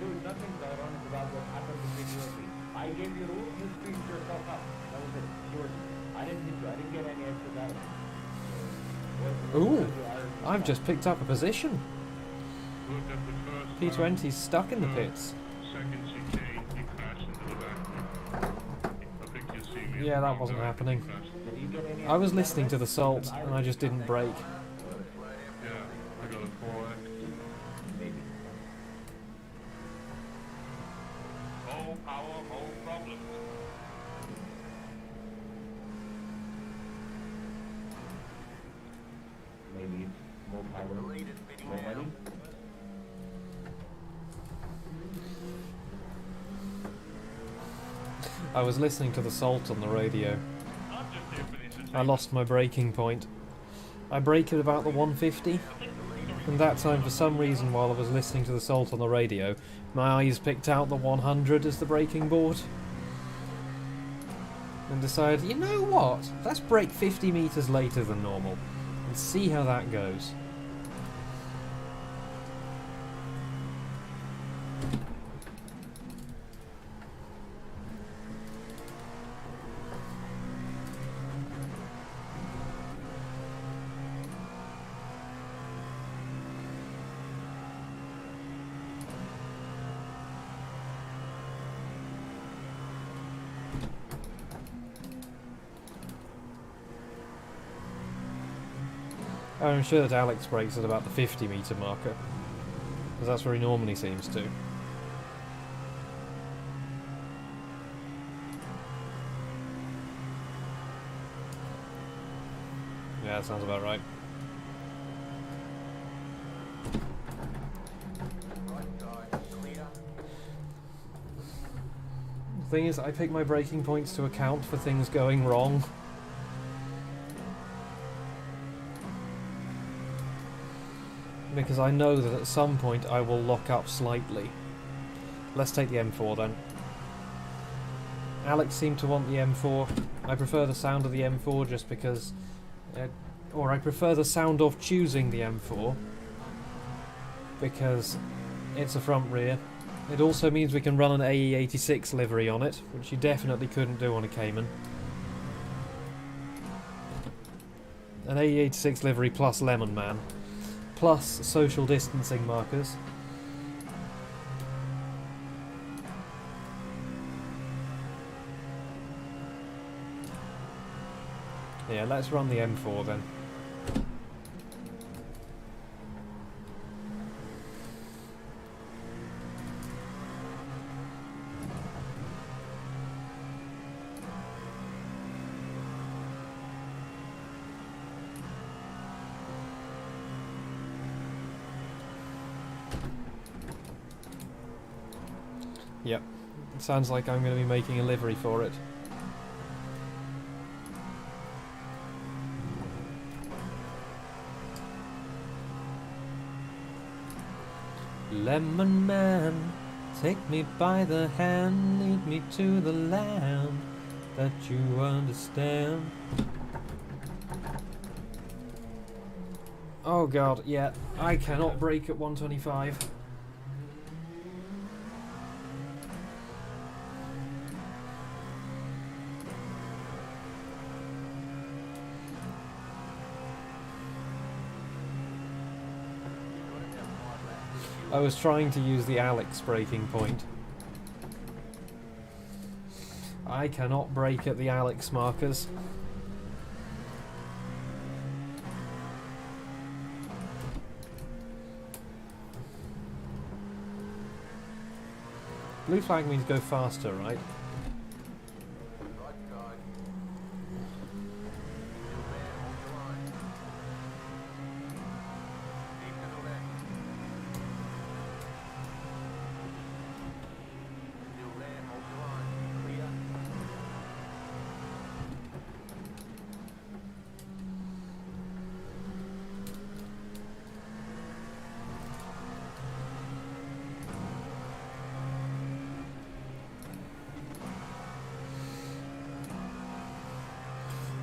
S3: Dude, nothing's ironic about what happened between you and me. I gave you rules, you screwed yourself up. That was it. Yours. I didn't hit you. I didn't get any extra damage.
S1: Ooh, I've just picked up a position.
S4: Look at the first
S1: P20's stuck in the pits.
S4: second chicane, he crashed into the back. I think you see me.
S1: Yeah, that wasn't happening.
S3: Did you get any
S1: I was
S3: extra
S1: listening to the
S3: damage?
S1: salt and I just didn't brake.
S4: Yeah, I got a 4X.
S3: Maybe.
S2: Whole power, whole problem.
S3: Maybe it's more power, more money.
S1: I was listening to the salt on the radio.
S2: I'm just here for the entertainment.
S1: I lost my braking point. I brake at about the 150, and that time for some reason while I was listening to the salt on the radio, my eyes picked out the 100 as the braking board. And decided, you know what, let's brake 50 metres later than normal, and see how that goes. I'm sure that Alex brakes at about the 50 metre marker, because that's where he normally seems to. Yeah, that sounds about right.
S5: Right, guys, clear.
S1: The thing is, I pick my braking points to account for things going wrong. Because I know that at some point I will lock up slightly. Let's take the M4 then. Alex seemed to want the M4. I prefer the sound of the M4 just because... or I prefer the sound of choosing the M4. Because it's a front rear. It also means we can run an AE86 livery on it, which you definitely couldn't do on a Cayman. An AE86 livery plus Lemon Man. Plus social distancing markers. Yeah, let's run the M4 then. Yep, it sounds like I'm going to be making a livery for it. Lemon man, take me by the hand, lead me to the land that you understand. Oh god, yeah, I cannot brake at 125. I was trying to use the Alex braking point. I cannot brake at the Alex markers. Blue flag means go faster, right?
S5: Right guide. New man, hold your line. Keep to the left. New man, hold your line. Clear.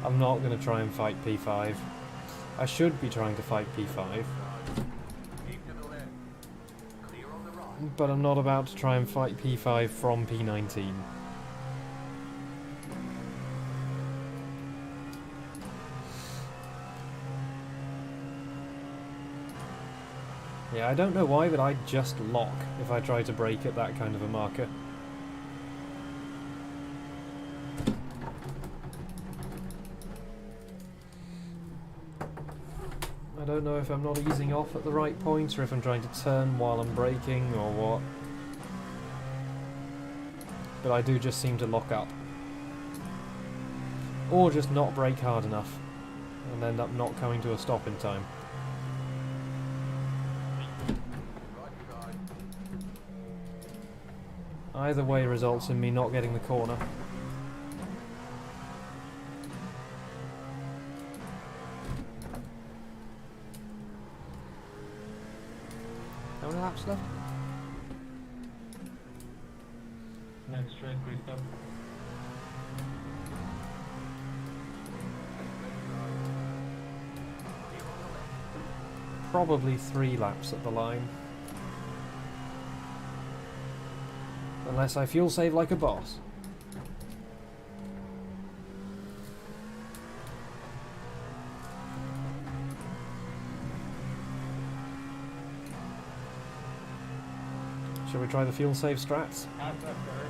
S1: I'm not going to try and fight P5. I should be trying to fight P5,
S5: Keep to the left. Clear on the right.
S1: but I'm not about to try and fight P5 from P19. Yeah, I don't know why, but I just lock if I try to brake at that kind of a marker. I don't know if I'm not easing off at the right point, or if I'm trying to turn while I'm braking, or what. But I do just seem to lock up. Or just not brake hard enough, and end up not coming to a stop in time.
S5: Right guide.
S1: Either way results in me not getting the corner. How many laps left?
S3: Next straight, greased up.
S1: Probably 3 laps at the line. Unless I fuel save like a boss. Shall we try the fuel save strats?
S3: Half left, Eric.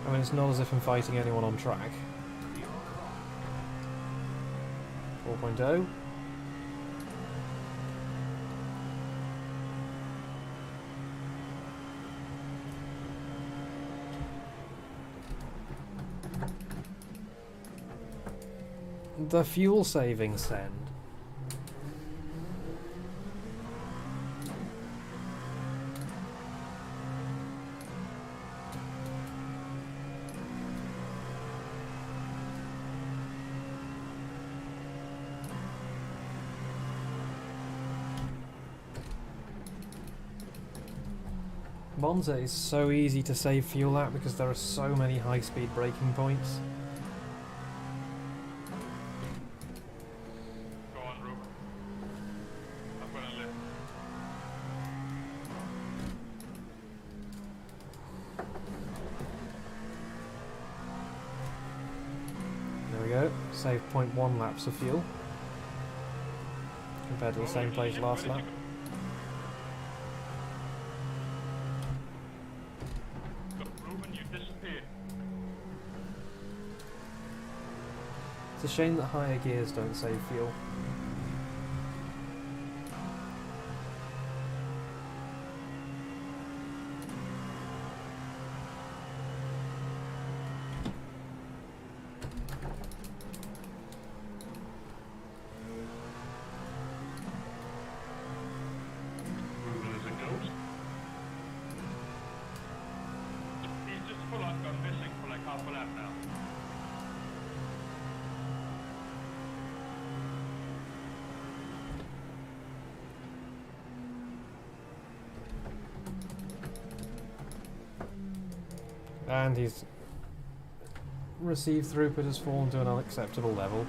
S1: I mean, it's not as if I'm fighting anyone on track. 4.0. The fuel saving send. Monza is so easy to save fuel at because there are so many high-speed braking points.
S2: Go on, Ruben. I'm gonna lift.
S1: There we go. Save 0.1 laps of fuel compared to the same place last lap.
S2: Ruben, you disappeared.
S1: It's a shame that higher gears don't save fuel.
S4: Ruben is a ghost.
S2: He's just full on gone missing for like half a lap now.
S1: And his received throughput has fallen to an unacceptable level.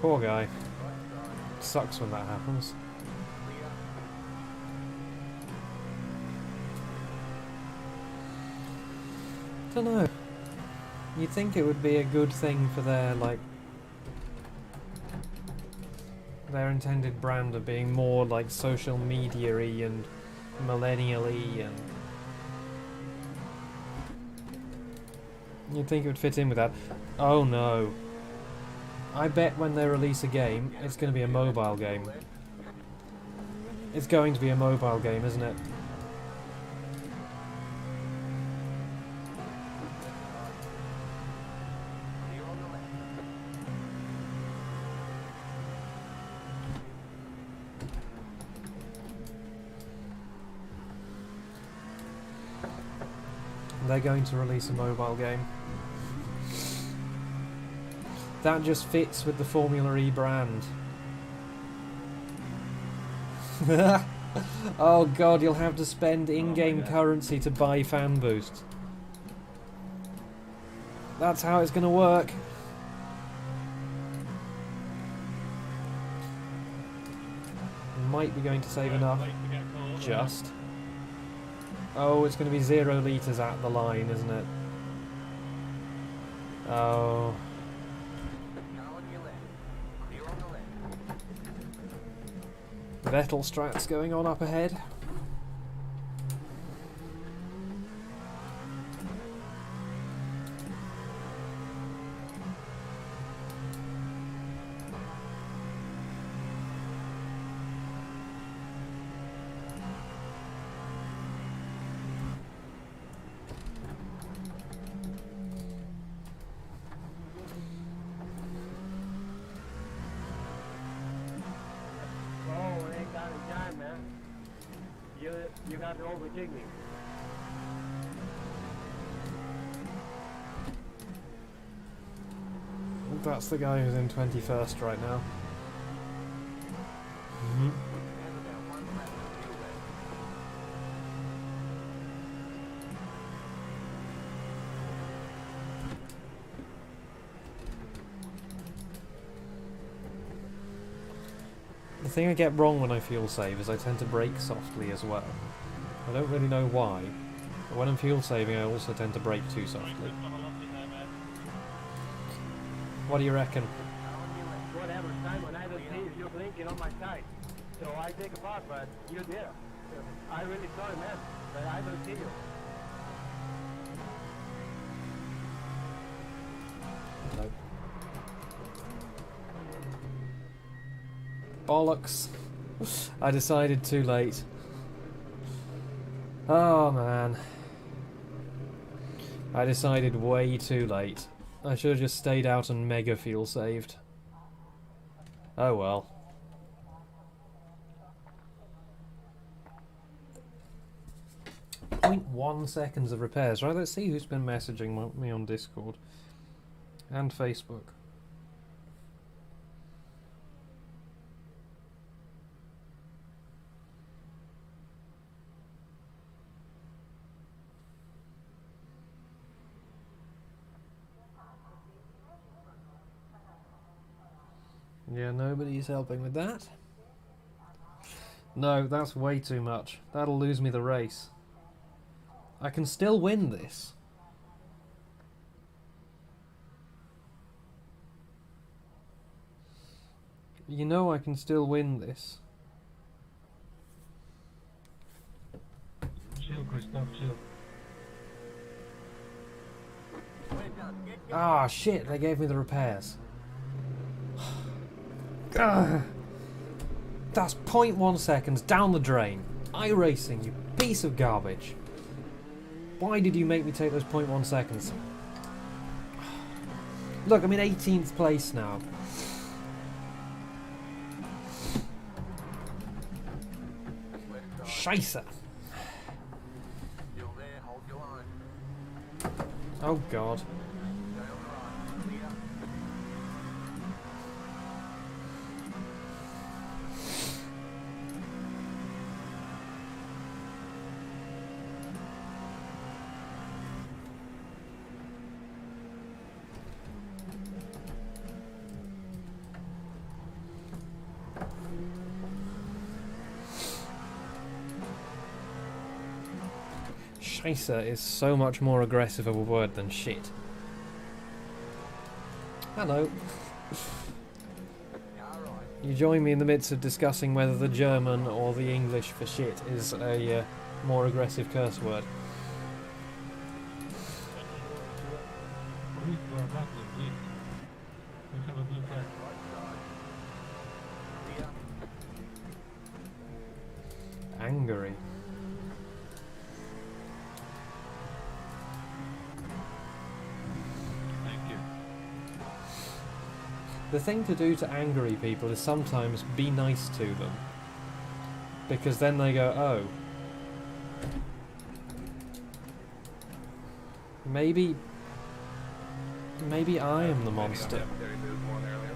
S1: Poor guy. Sucks when that happens. Don't know. You'd think it would be a good thing for their, like, their intended brand of being more, like, social media-y and millennial-y, and you'd think it would fit in with that. Oh no. I bet when they release a game, it's going to be a mobile game. It's going to be a mobile game, isn't it? They're going to release a mobile game. That just fits with the Formula E brand. Oh god, you'll have to spend in-game currency to buy fan boosts. That's how it's going to work. Might be going to save enough. Just. Oh, it's going to be 0 litres at the line, isn't it? Oh. Vettel strats going on up ahead.
S3: You got to overtake me.
S1: That's the guy who's in 21st right now. Mm-hmm. The thing I get wrong when I fuel save is I tend to brake softly as well. I don't really know why, but when I'm fuel saving I also tend to brake too softly. What do you reckon?
S3: Whatever, Simon, I don't see you blinking on my side. So I take a part, but you're there. I really sorry, man, but I don't see you.
S1: No. Bollocks. I decided too late. Oh man. I decided way too late. I should have just stayed out and mega fuel saved. Oh well. .1 seconds of repairs. Right, let's see who's been messaging me on Discord and Facebook. Yeah, nobody's helping with that. No, that's way too much. That'll lose me the race. I can still win this. You know I can still win this.
S2: Chill, Christoph, chill.
S1: Ah, shit, they gave me the repairs. Ugh. That's 0.1 seconds down the drain. iRacing, you piece of garbage. Why did you make me take those 0.1 seconds? Look, I'm in 18th place now. Scheisse. Oh god. Scheiße is so much more aggressive of a word than shit. Hello. You join me in the midst of discussing whether the German or the English for shit is a more aggressive curse word.
S4: Please, you are not please. We have a blue flag.
S1: Angry.
S4: Thank you.
S1: The thing to do to angry people is sometimes be nice to them. Because then they go, oh. Maybe I am the monster.
S5: Secondary move one earlier.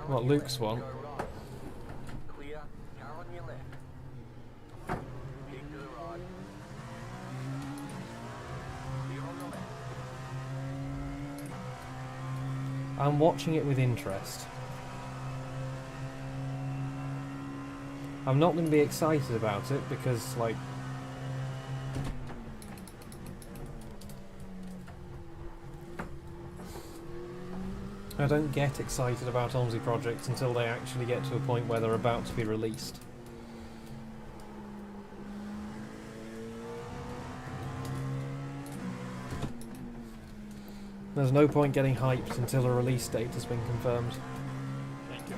S1: What Luke's want.
S5: Go right. Clear. Car on your left. Keep to the right. Clear on the left.
S1: I'm watching it with interest. I'm not going to be excited about it because, like, I don't get excited about OMSI projects until they actually get to a point where they're about to be released. There's no point getting hyped until a release date has been confirmed.
S4: Thank you.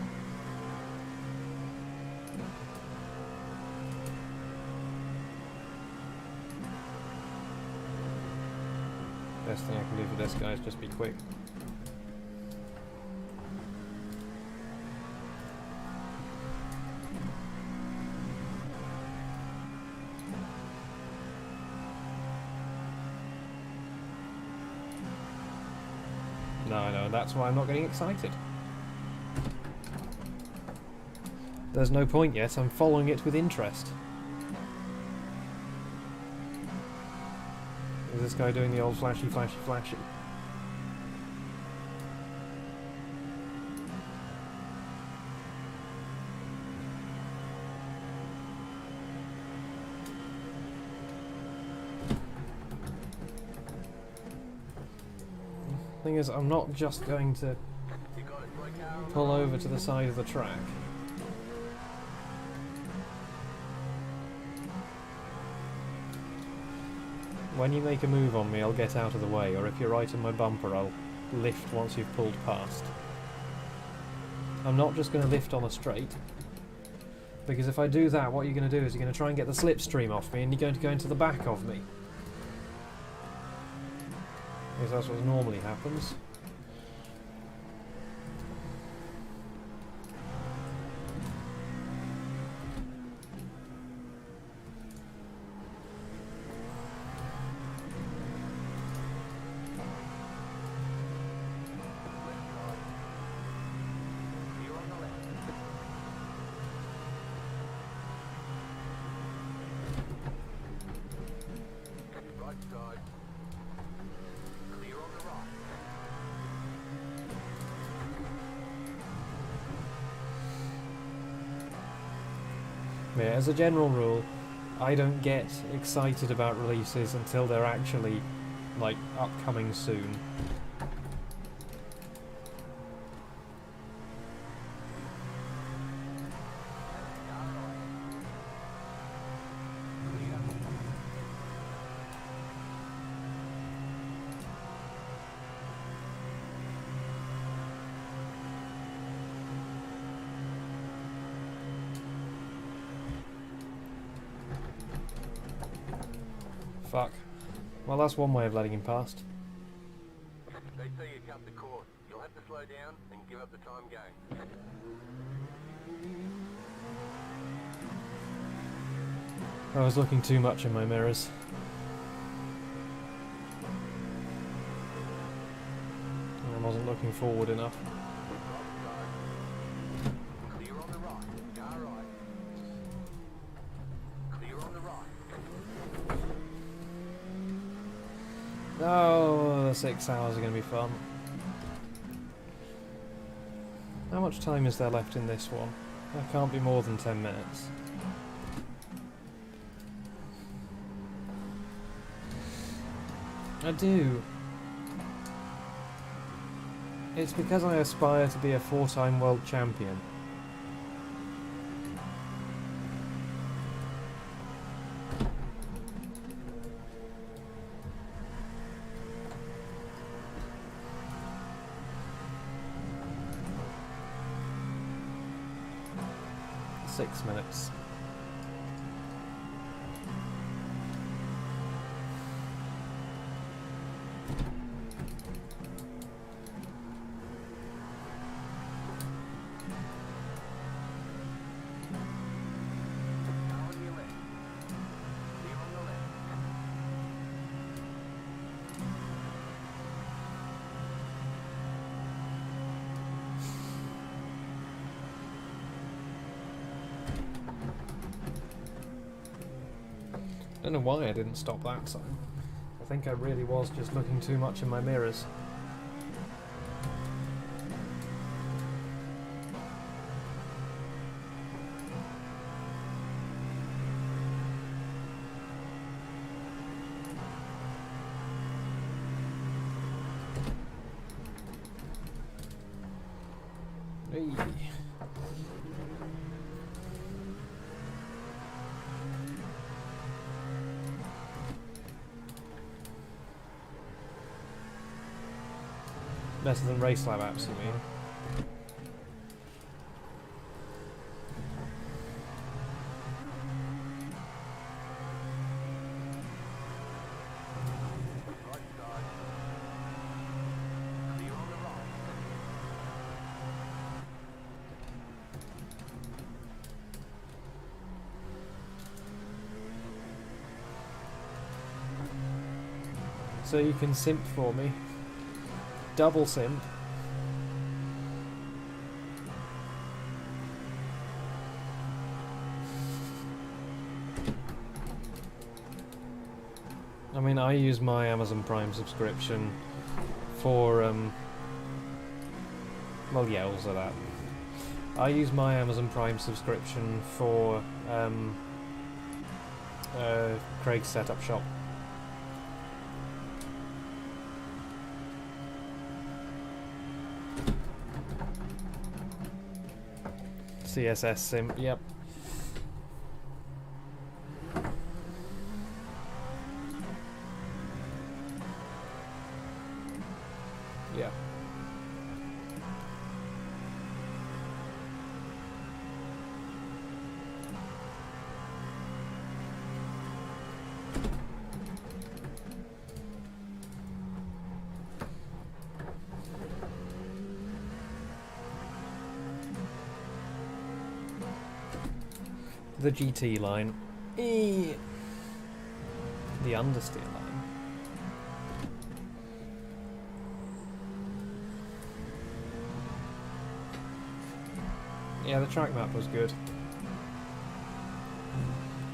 S1: Best thing I can do for this guy is just be quick. No, I know, that's why I'm not getting excited. There's no point yet, I'm following it with interest. Is this guy doing the old flashy, flashy, flashy? Thing is, I'm not just going to
S5: You got it. Slow car on
S1: pull over to the side of the track. When you make a move on me, I'll get out of the way, or if you're right in my bumper, I'll lift once you've pulled past. I'm not just going to lift on a straight, because if I do that, what you're going to do is you're going to try and get the slipstream off me, and you're going to go into the back of me. Because that's what normally happens.
S5: Clear on the left. Right side. Clear on the right.
S1: Yeah, as a general rule, I don't get excited about releases until they're actually, like, upcoming soon. Fuck. Well, that's one way of letting him past.
S5: They say you cut the course. You'll have to slow down and give up the time gain.
S1: I was looking too much in my mirrors. I wasn't looking forward enough.
S5: Clear on the right. Car right. Clear
S1: Oh, 6 hours are going to be fun. How much time is there left in this one? That can't be more than 10 minutes. I do. It's because I aspire to be a 4-time world champion. Six minutes.
S5: Now on your left. Clear on the left.
S1: I don't know why I didn't stop that time. I think I really was just looking too much in my mirrors. Hey. Better than race lab apps, you mean?
S5: Right side. Clear on the right.
S1: So you can simp for me. Double simp. I mean, I use my Amazon Prime subscription for, well, yeah, also that. I use my Amazon Prime subscription for, Craig's setup shop. CSS simp, yep. Yeah. The GT line. The understeer line. Yeah, the track map was good.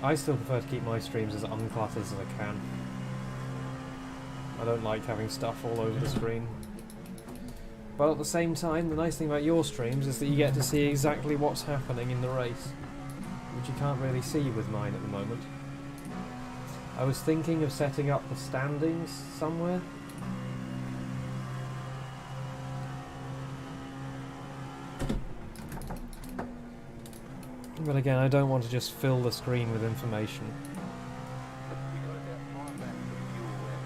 S1: I still prefer to keep my streams as uncluttered as I can. I don't like having stuff all over the screen. But at the same time, the nice thing about your streams is that you get to see exactly what's happening in the race, which you can't really see with mine at the moment. I was thinking of setting up the standings somewhere. But again, I don't want to just fill the screen with information.
S5: We gotta get far back to fuel well.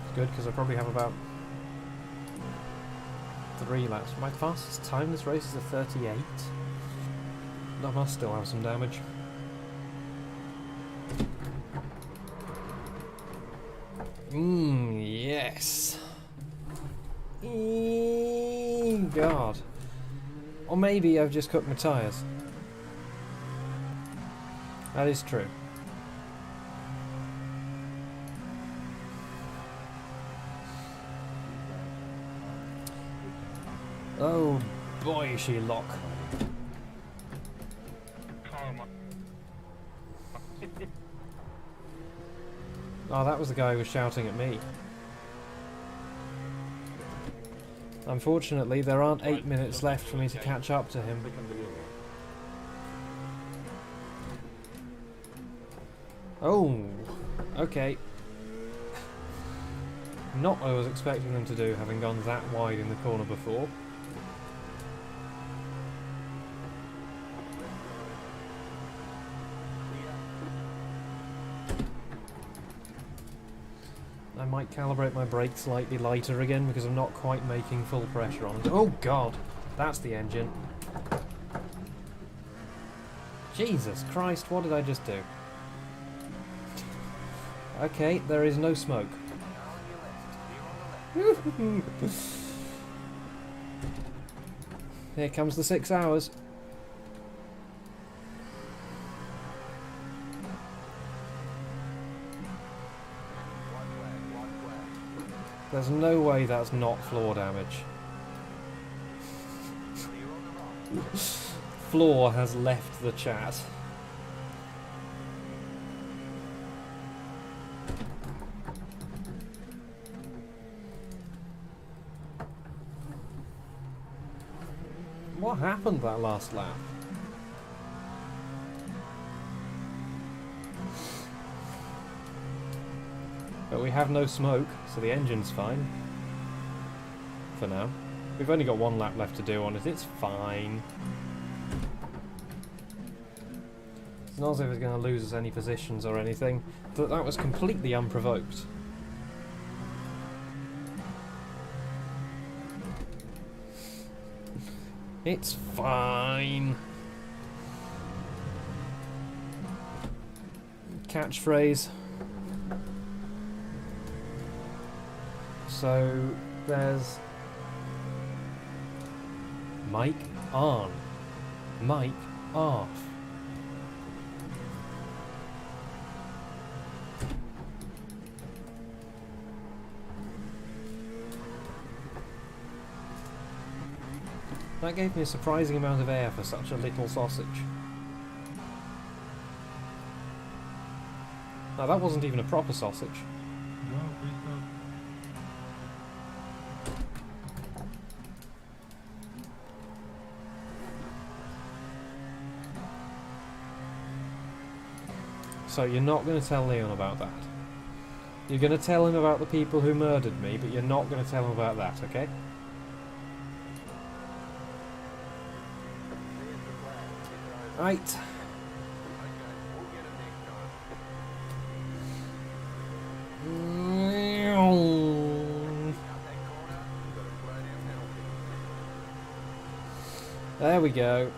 S1: It's good, because I probably have about 3 laps. My fastest time in this race is a 38. I must still have some damage. Yes. God. Or maybe I've just cooked my tyres. That is true. Oh boy, is she lock.
S4: Karma.
S1: Oh, that was the guy who was shouting at me. Unfortunately, there aren't 8 minutes left for me to catch up to him. Oh, okay. Not what I was expecting them to do, having gone that wide in the corner before. I might calibrate my brakes slightly lighter again because I'm not quite making full pressure on it. Oh god, that's the engine. Jesus Christ, what did I just do? Okay, there is no smoke. Here comes the 6 hours. There's no way that's not floor damage. Floor has left the chat. What happened that last lap? But we have no smoke, so the engine's fine. For now. We've only got 1 lap left to do on it, it's fine. It's not as if it's going to lose us any positions or anything. That was completely unprovoked. It's fine. Catchphrase. So there's mic on, mic off. That gave me a surprising amount of air for such a little sausage. Now that wasn't even a proper sausage.
S4: No, please don't.
S1: So you're not going to tell Leon about that. You're going to tell him about the people who murdered me, but you're not going to tell him about that, okay? Right. There we go.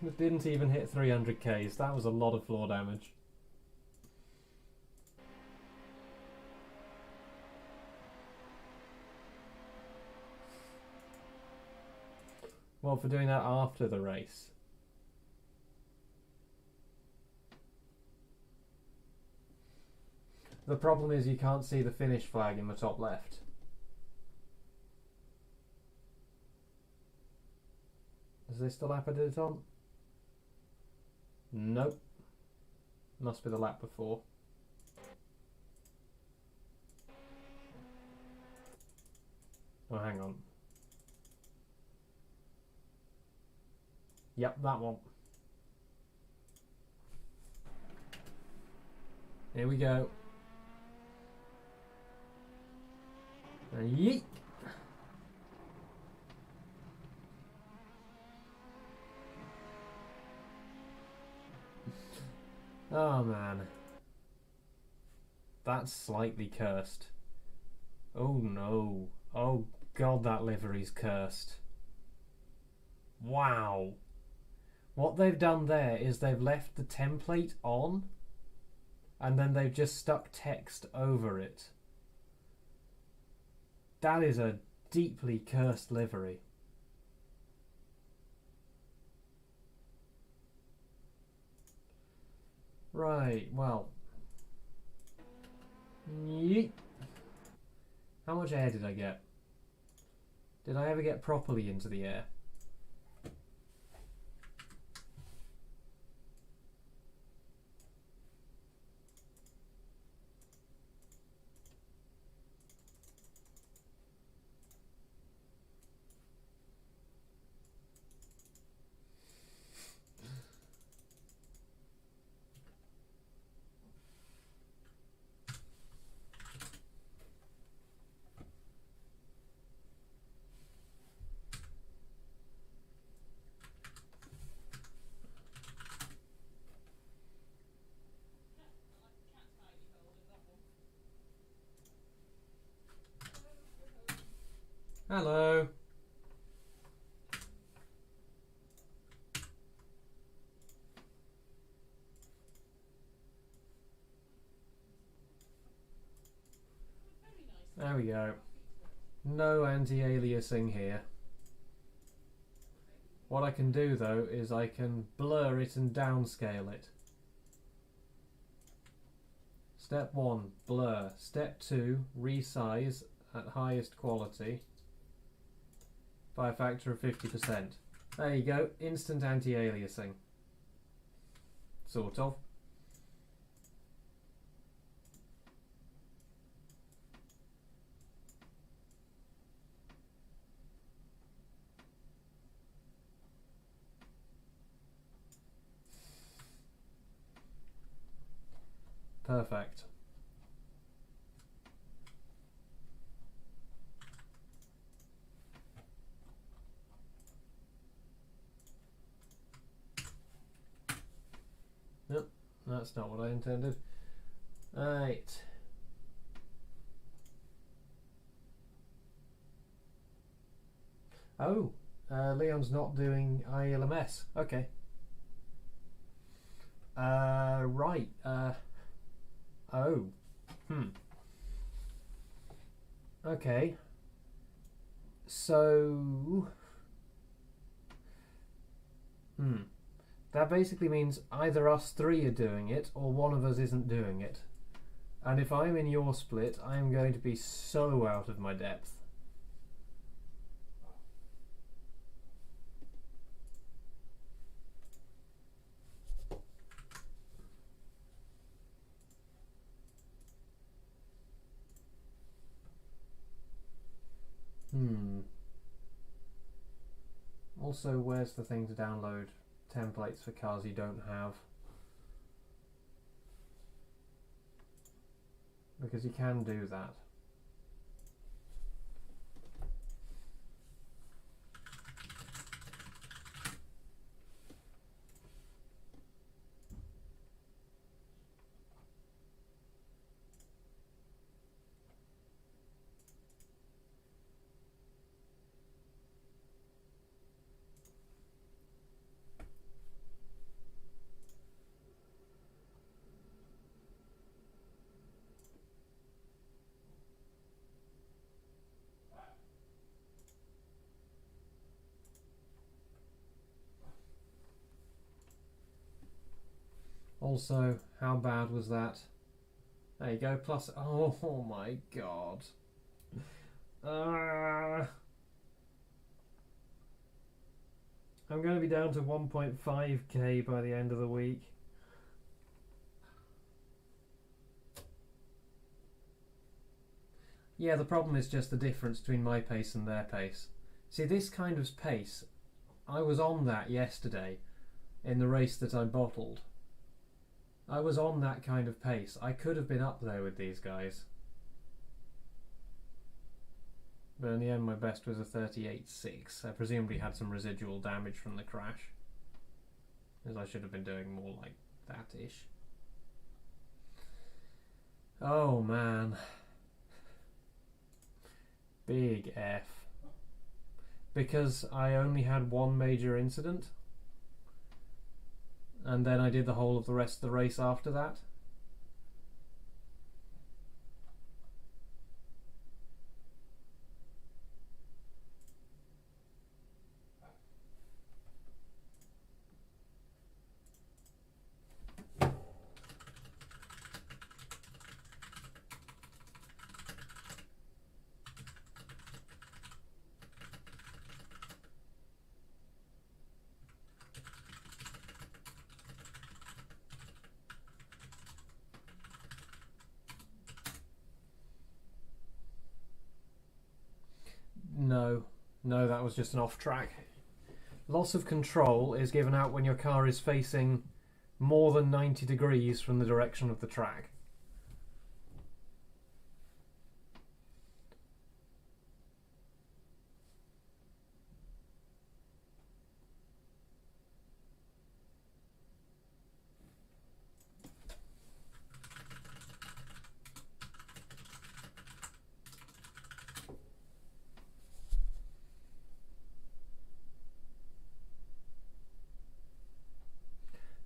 S1: It didn't even hit 300 Ks. That was a lot of floor damage. Well, for doing that after the race. The problem is you can't see the finish flag in the top left. Is this the lap I did it on? Nope. Must be the lap before. Oh, hang on. Yep, that one. Here we go. And yeet! Oh man. That's slightly cursed. Oh no. Oh god, that livery's cursed. Wow. What they've done there is they've left the template on and then they've just stuck text over it. That is a deeply cursed livery. Right, well. Yeet. How much air did I get? Did I ever get properly into the air? Hello. There we go. No anti-aliasing here. What I can do though is I can blur it and downscale it. Step 1, blur. Step 2, resize at highest quality by a factor of 50%. There you go, instant anti-aliasing. Sort of. Perfect. Nope, that's not what I intended. Right. Oh, Leon's not doing iLMS. Okay. Right. Oh. Okay. So... That basically means either us three are doing it or one of us isn't doing it. And if I'm in your split, I am going to be so out of my depth. Also, where's the thing to download templates for cars you don't have? Because you can do that. Also, how bad was that? There you go, plus... Oh my god. I'm going to be down to 1.5k by the end of the week. Yeah, the problem is just the difference between my pace and their pace. See, this kind of pace, I was on that yesterday in the race that I bottled. I was on that kind of pace. I could have been up there with these guys. But in the end my best was a 38.6. I presumably had some residual damage from the crash, as I should have been doing more like that-ish. Oh man. Big F. Because I only had one major incident, and then I did the whole of the rest of the race after that. No, that was just an off track. Loss of control is given out when your car is facing more than 90 degrees from the direction of the track.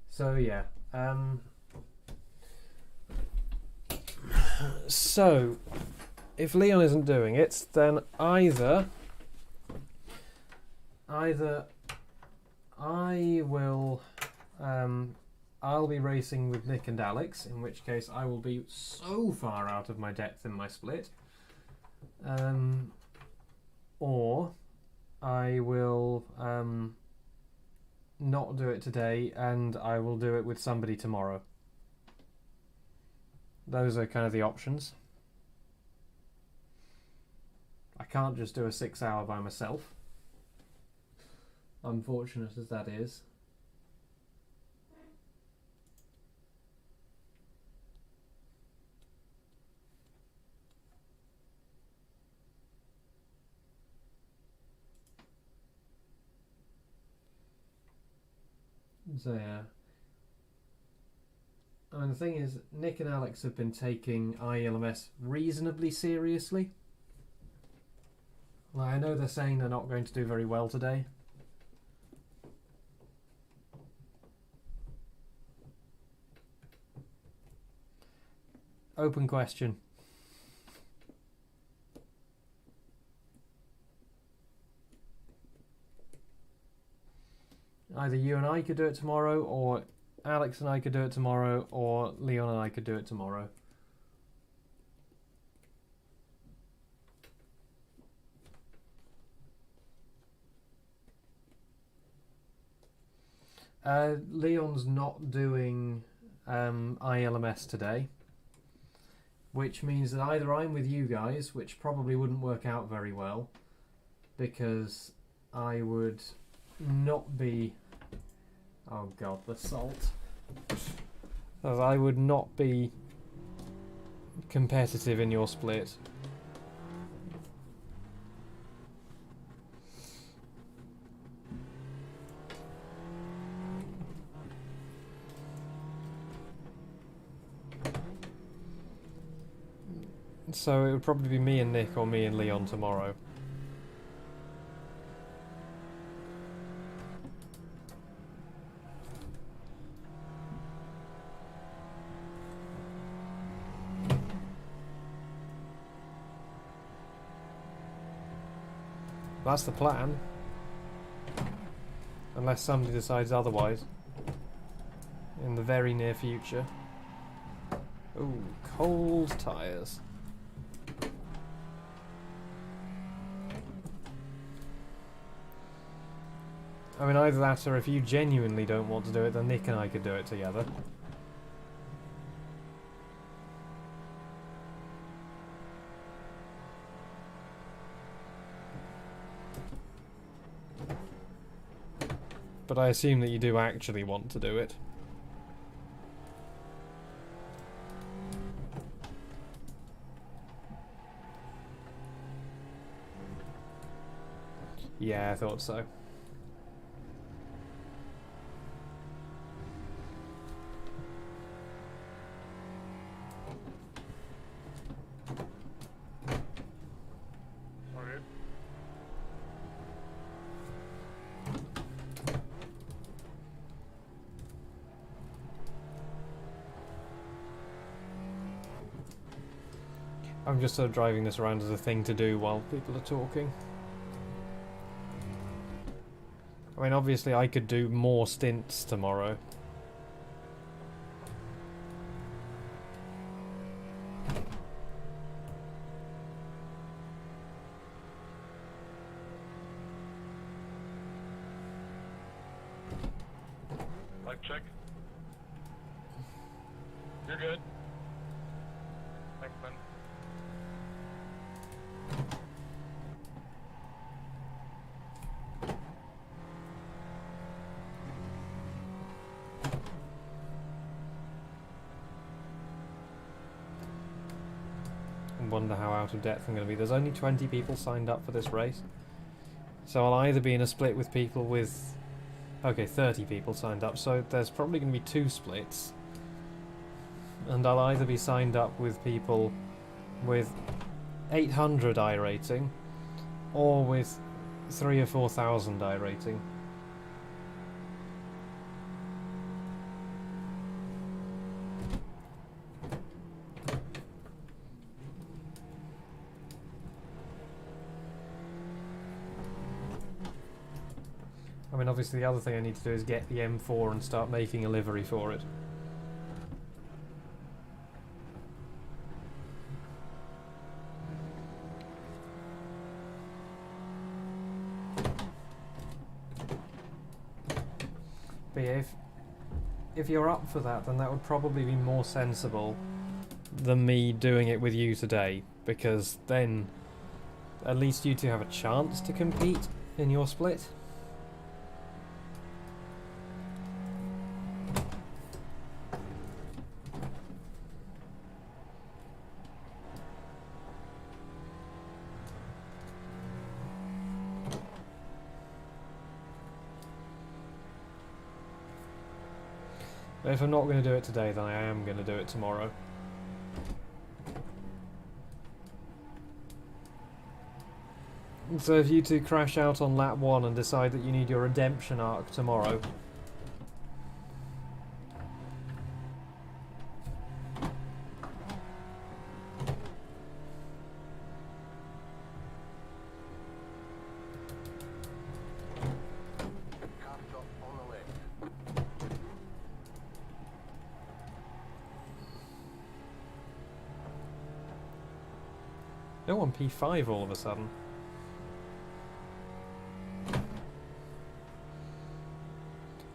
S1: So yeah, so if Leon isn't doing it, then either I will, I'll be racing with Nick and Alex, in which case I will be so far out of my depth in my split, or I will not do it today, and I will do it with somebody tomorrow. Those are kind of the options. I can't just do a 6 hour by myself, unfortunate as that is. So yeah, I mean the thing is, Nick and Alex have been taking iLMS reasonably seriously. Like, I know they're saying they're not going to do very well today. Open question. Either you and I could do it tomorrow, or Alex and I could do it tomorrow, or Leon and I could do it tomorrow. Leon's not doing iLMS today, which means that either I'm with you guys, which probably wouldn't work out very well, because I would not be... Oh god, the salt. As I would not be competitive in your split. So it would probably be me and Nick, or me and Leon tomorrow. That's the plan. Unless somebody decides otherwise. In the very near future. Ooh, cold tyres. I mean, either that, or if you genuinely don't want to do it, then Nick and I could do it together. But I assume that you do actually want to do it. Yeah, I thought so.
S2: Sorry.
S1: I'm just sort of driving this around as a thing to do while people are talking. I mean, obviously I could do more stints tomorrow.
S2: Mic check. You're good. Thanks, man.
S1: wonder how out of depth I'm going to be. There's only 20 people signed up for this race. So I'll either be in a split with people with... Okay, 30 people signed up, so there's probably going to be 2 splits. And I'll either be signed up with people with 800 I rating, or with 3,000 or 4,000 I rating. I mean, obviously the other thing I need to do is get the M4 and start making a livery for it. But yeah, if you're up for that, then that would probably be more sensible than me doing it with you today, because then at least you two have a chance to compete in your split. But if I'm not going to do it today, then I am going to do it tomorrow. So if you two crash out on lap 1 and decide that you need your redemption arc tomorrow,
S5: Car stop on the left.
S1: no on P5 all of a sudden.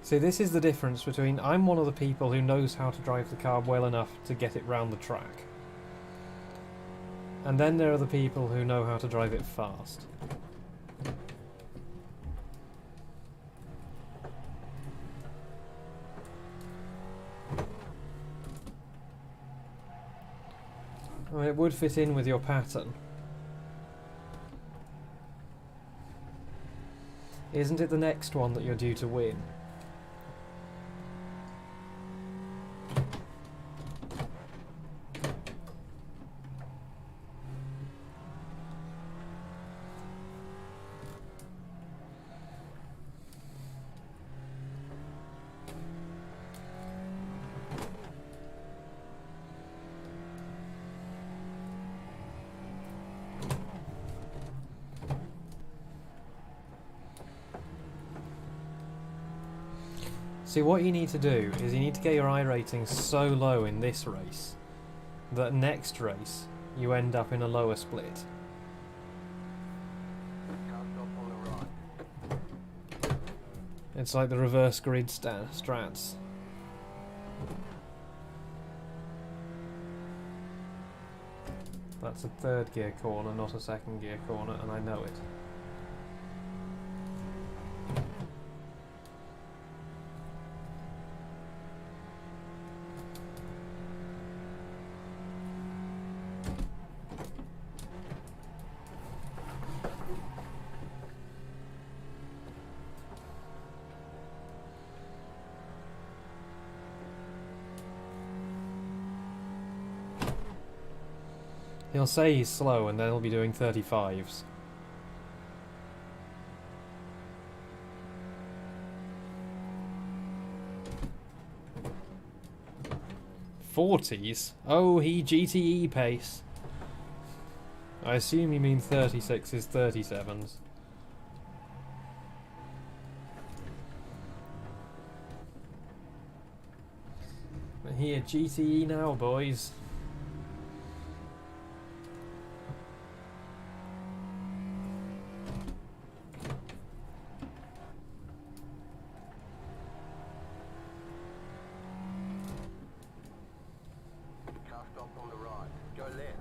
S1: See, this is the difference between I'm one of the people who knows how to drive the car well enough to get it round the track. And then there are the people who know how to drive it fast. I mean, it would fit in with your pattern. Isn't it the next one that you're due to win? See, what you need to do is you need to get your I rating so low in this race that next race you end up in a lower split.
S5: Car stop on the right.
S1: It's like the reverse grid strats. That's a third gear corner, not a second gear corner, and I know it. He'll say he's slow and then he'll be doing 35s. "40s? Oh, he GTE pace." I assume you mean 36s, 37s. But here, GTE now, boys.
S5: Car stop on the right. Go left.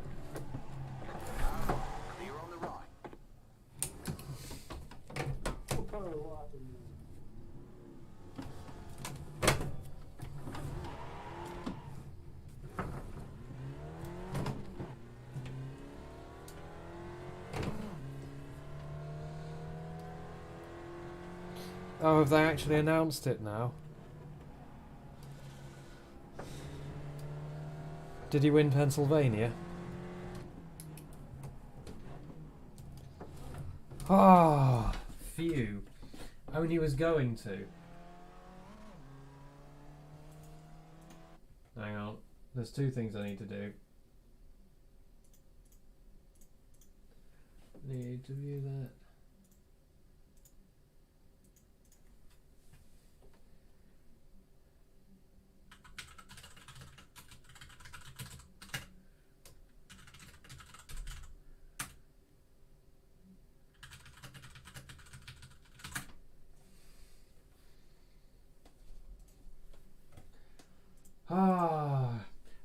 S5: Clear on the right.
S1: Oh, have they actually announced it now? Did he win Pennsylvania? Ah, phew. Only was going to. Hang on. There's two things I need to do. Need to view that.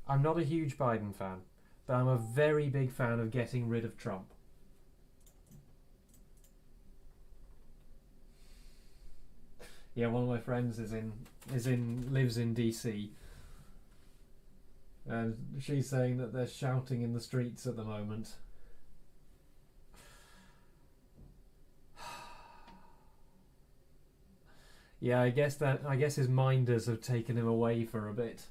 S1: I'm not a huge Biden fan, but I'm a very big fan of getting rid of Trump. Yeah, one of my friends lives in DC, and she's saying that they're shouting in the streets at the moment. Yeah, I guess his minders have taken him away for a bit.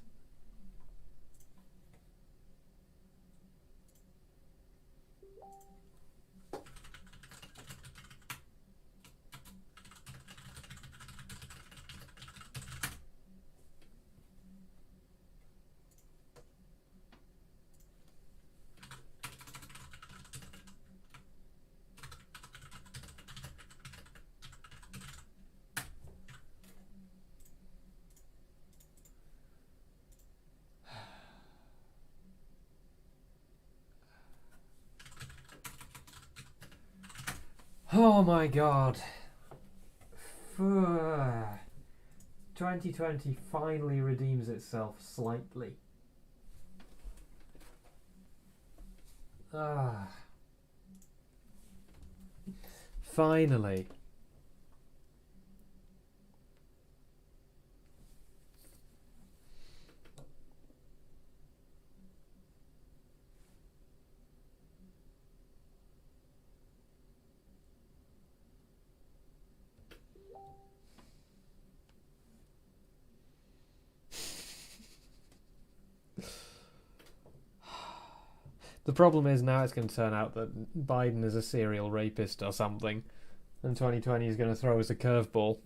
S1: Oh my god. 2020 finally redeems itself slightly. Finally. The problem is now it's going to turn out that Biden is a serial rapist or something, and 2020 is going to throw us a curveball.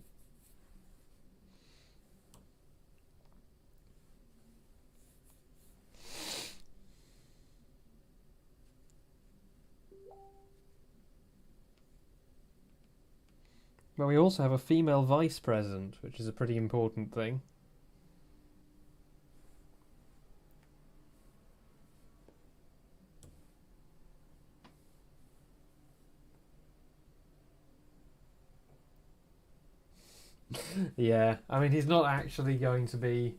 S1: But we also have a female vice president, which is a pretty important thing. Yeah, I mean, he's not actually going to be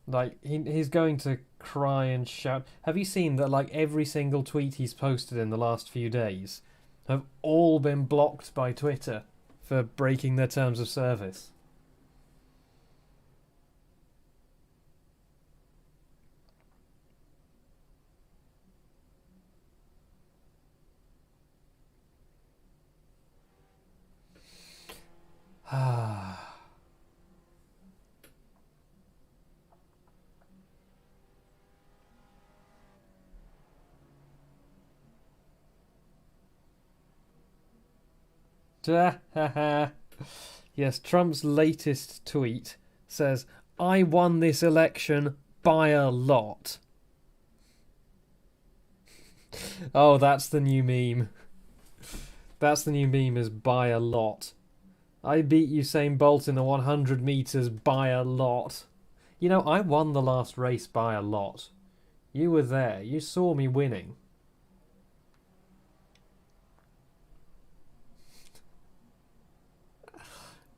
S1: like he's going to cry and shout. Have you seen that? Like every single tweet he's posted in the last few days have all been blocked by Twitter for breaking their terms of service. Yes, Trump's latest tweet says, "I won this election by a lot." Oh, that's the new meme. That's the new meme, is by a lot. I beat Usain Bolt in the 100 meters by a lot. You know, I won the last race by a lot. You were there. You saw me winning.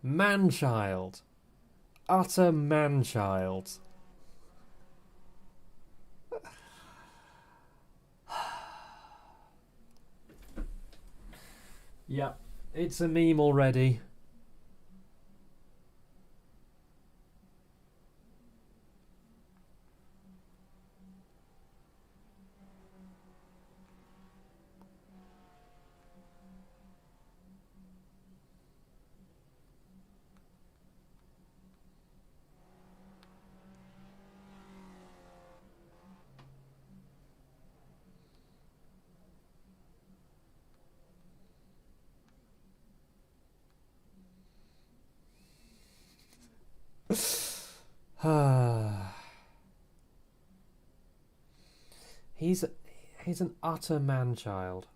S1: Man-child. Utter man-child. Yep, it's a meme already. He's an utter man-child.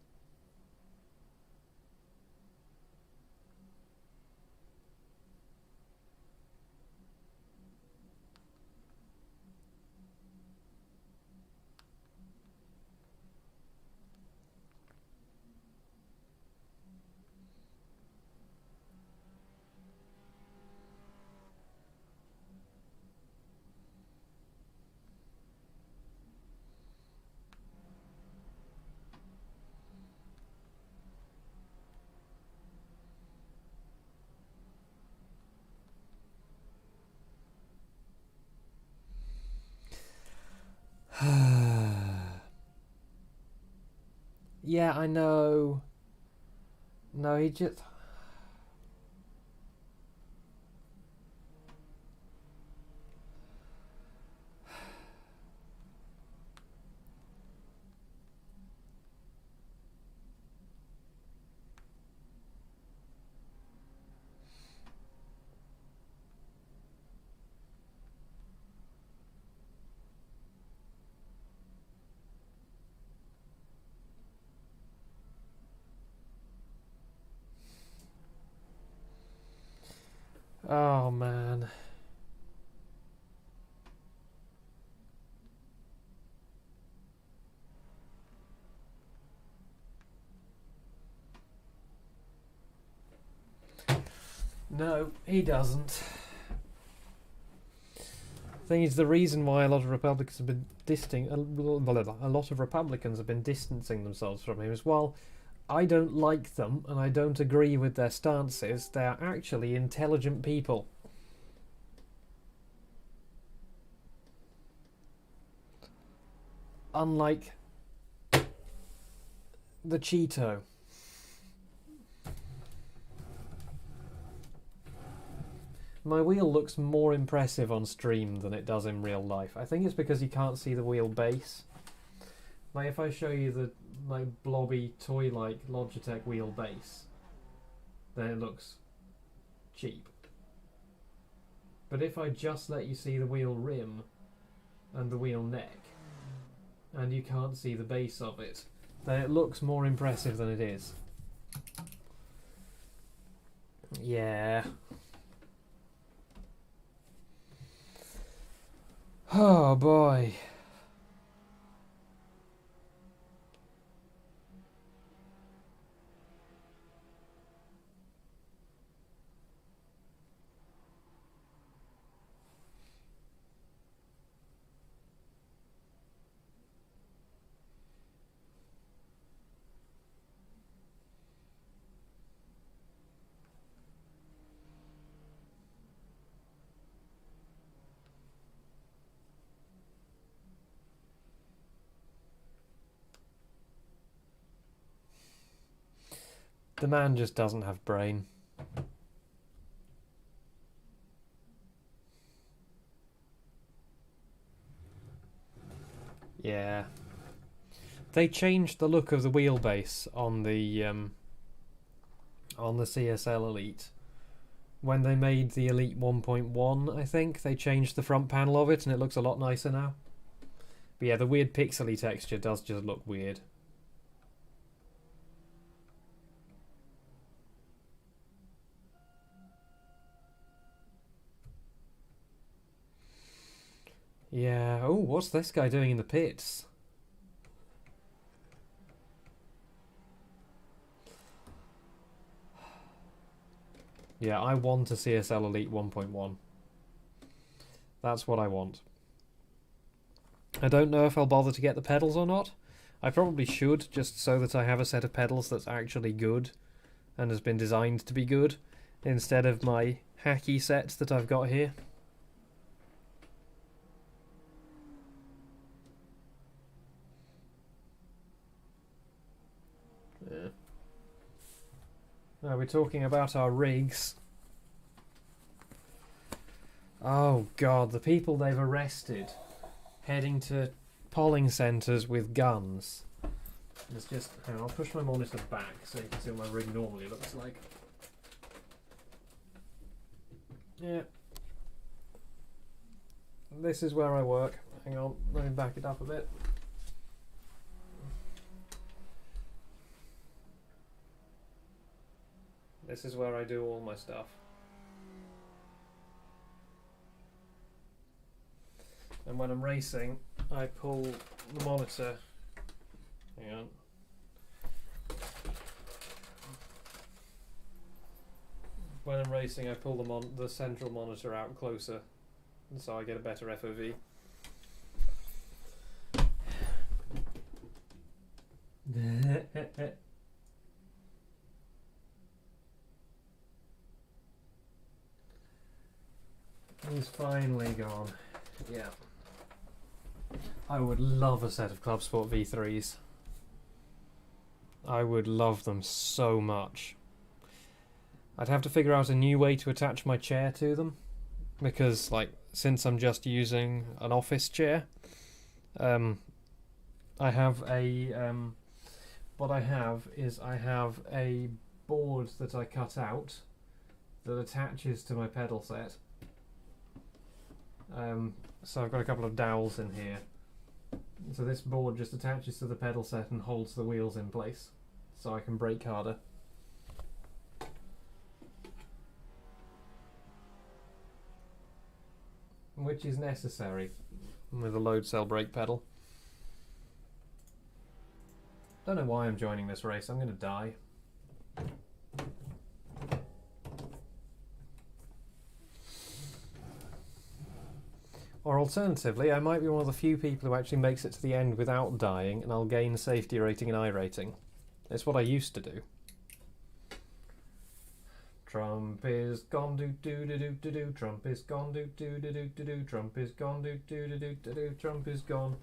S1: Yeah, I know. No, he just... Oh, man. No, he doesn't. Thing is, the reason why a lot of Republicans have been distancing themselves from him is, while I don't like them and I don't agree with their stances, they are actually intelligent people. Unlike the Cheeto. My wheel looks more impressive on stream than it does in real life. I think it's because you can't see the wheel base. Like, if I show you the blobby toy-like Logitech wheel base, then it looks cheap. But if I just let you see the wheel rim and the wheel neck, and you can't see the base of it, then it looks more impressive than it is. Yeah. Oh boy. The man just doesn't have brain. Yeah. They changed the look of the wheelbase on the CSL Elite. When they made the Elite 1.1, I think, they changed the front panel of it and it looks a lot nicer now. But yeah, the weird pixely texture does just look weird. Yeah. Oh, what's this guy doing in the pits? Yeah, I want a CSL Elite 1.1. That's what I want. I don't know if I'll bother to get the pedals or not. I probably should, just so that I have a set of pedals that's actually good and has been designed to be good, instead of my hacky sets that I've got here. Yeah. Now we're talking about our rigs. Oh god, the people they've arrested heading to polling centres with guns. It's just... hang on, I'll push my monitor back so you can see what my rig normally looks like. Yeah. this is where I work. Hang on, let me back it up a bit. This is where I do all my stuff. And when I'm racing, I pull the monitor. Hang on. When I'm racing, I pull the central monitor out closer, so I get a better FOV. He's finally gone. Yeah. I would love a set of Club Sport V3s. I would love them so much. I'd have to figure out a new way to attach my chair to them, because like since I'm just using an office chair, I have a what I have is I have a board that I cut out that attaches to my pedal set. So I've got a couple of dowels in here. So this board just attaches to the pedal set and holds the wheels in place, so I can brake harder. Which is necessary with a load cell brake pedal. Don't know why I'm joining this race, I'm going to die. Or alternatively, I might be one of the few people who actually makes it to the end without dying, and I'll gain safety rating and I rating. It's what I used to do. Trump is gone, do do do do do do. Trump is gone, do do do do do do. Trump is gone, do do do do do do. Trump is gone.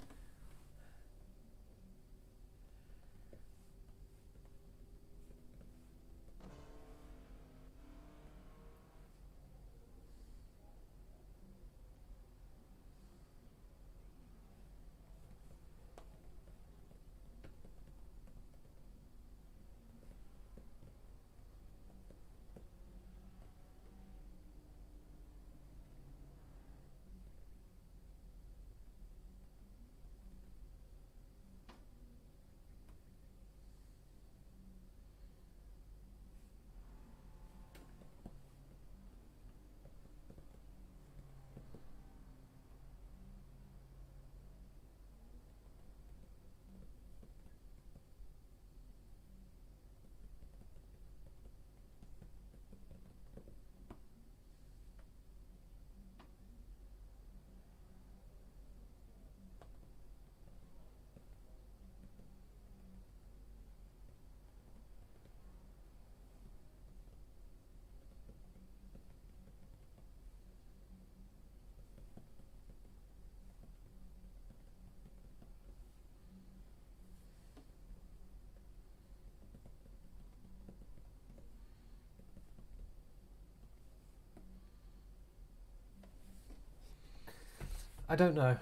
S1: I don't know.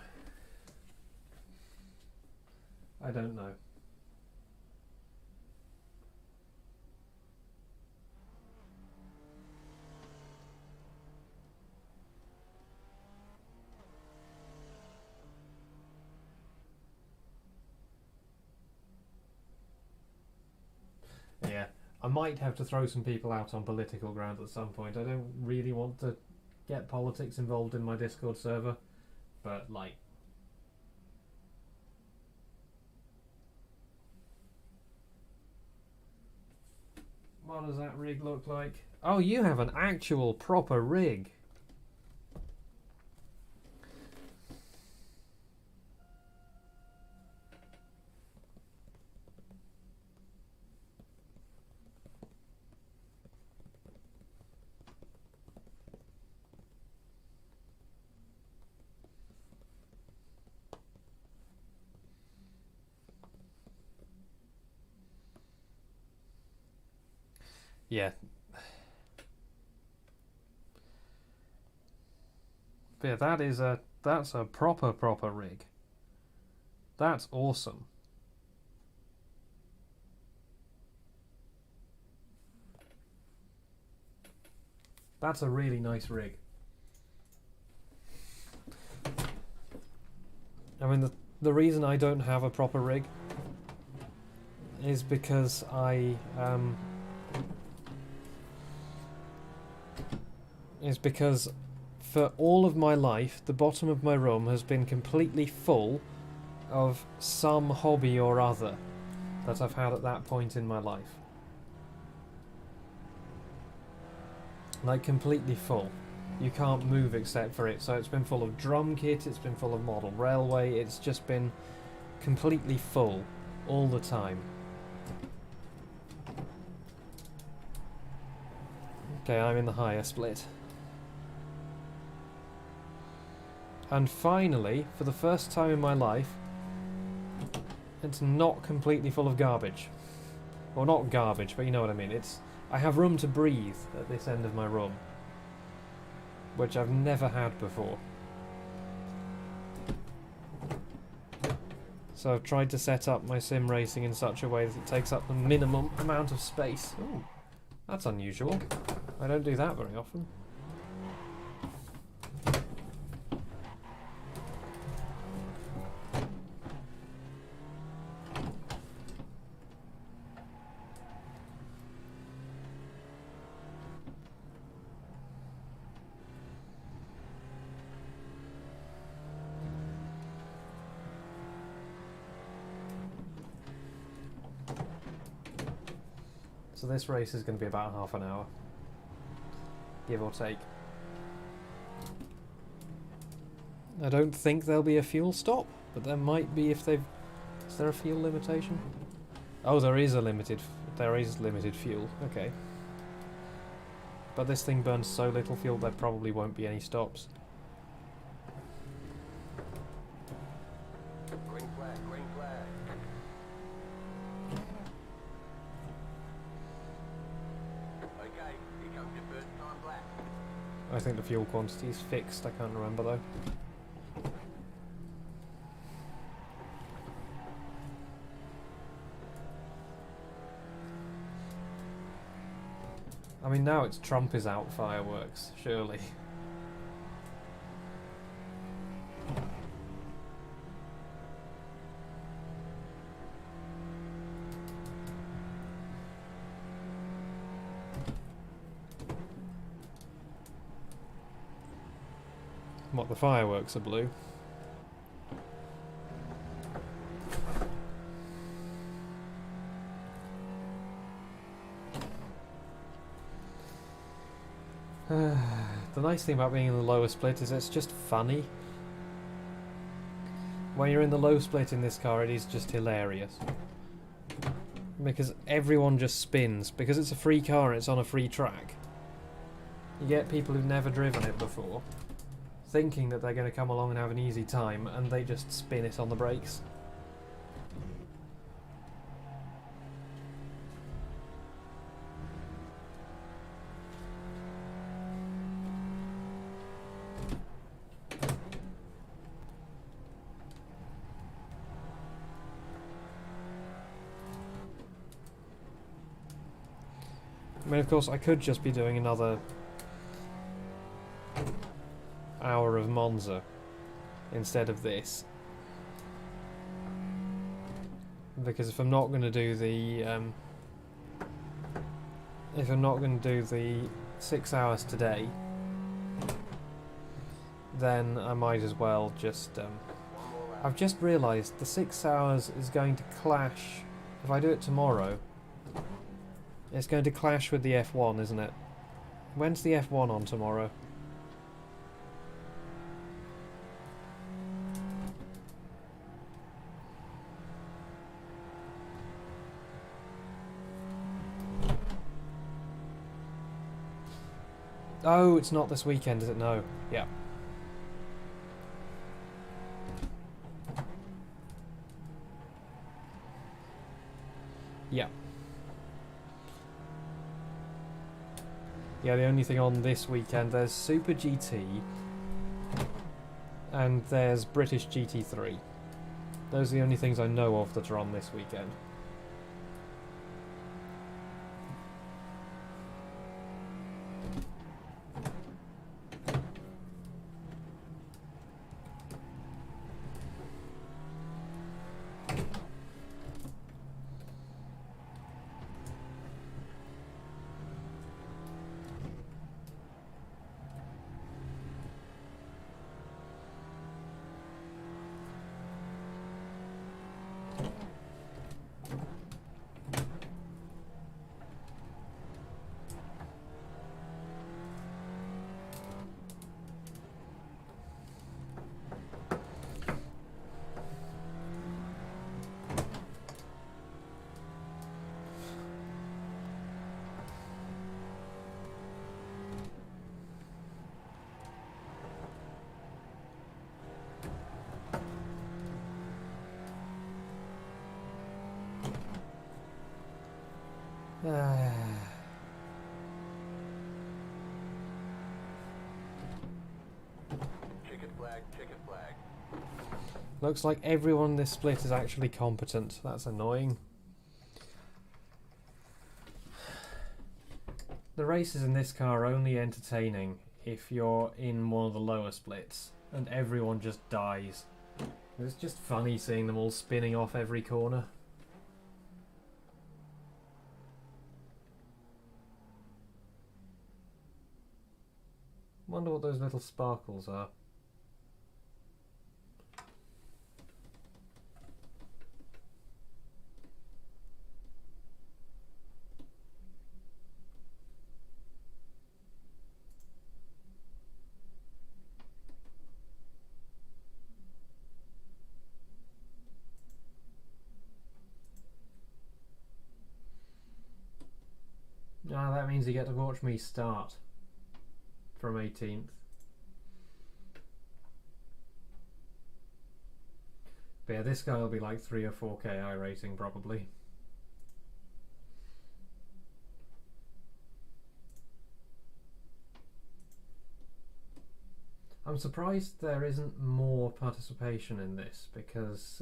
S1: I don't know. Yeah, I might have to throw some people out on political grounds at some point. I don't really want to get politics involved in my Discord server, but like, what does that rig look like? Oh, you have an actual proper rig. Yeah. But yeah, that's a proper rig. That's awesome. That's a really nice rig. I mean, the reason I don't have a proper rig is because for all of my life, the bottom of my room has been completely full of some hobby or other that I've had at that point in my life. Like, completely full. You can't move except for it. So it's been full of drum kit, it's been full of model railway, it's just been completely full all the time. Okay, I'm in the higher split. And finally, for the first time in my life, it's not completely full of garbage. Well, not garbage, but you know what I mean. I have room to breathe at this end of my room, which I've never had before. So I've tried to set up my sim racing in such a way that it takes up the minimum amount of space. Ooh, that's unusual. I don't do that very often. So this race is going to be about half an hour, give or take. I don't think there'll be a fuel stop, but there might be if they've... Is there a fuel limitation? Oh, there is limited fuel, okay. But this thing burns so little fuel there probably won't be any stops.
S5: Green flag, green flag. Okay, here comes your first time black.
S1: I think the fuel quantity is fixed, I can't remember though. I mean, now it's Trump is out fireworks, surely. What, the fireworks are blue? The nice thing about being in the lower split is it's just funny. When you're in the low split in this car, it is just hilarious. Because everyone just spins. Because it's a free car and it's on a free track. You get people who've never driven it before, thinking that they're going to come along and have an easy time, and they just spin it on the brakes. I mean, of course, I could just be doing another hour of Monza instead of this, because if I'm not going to do the 6 hours today, then I might as well just I've just realised the 6 hours is going to clash. If I do it tomorrow, it's going to clash with the F1, isn't it? When's the F1 on tomorrow? Oh, it's not this weekend, is it? No. Yeah. Yeah. Yeah, the only thing on this weekend, there's Super GT and there's British GT3. Those are the only things I know of that are on this weekend.
S5: flag, checkered flag.
S1: Looks like everyone in this split is actually competent. That's annoying. The races in this car are only entertaining if you're in one of the lower splits and everyone just dies. It's just funny seeing them all spinning off every corner. Wonder what those little sparkles are. Ah, that means you get to watch me start from 18th. But yeah, this guy will be like 3 or 4k I rating probably. I'm surprised there isn't more participation in this because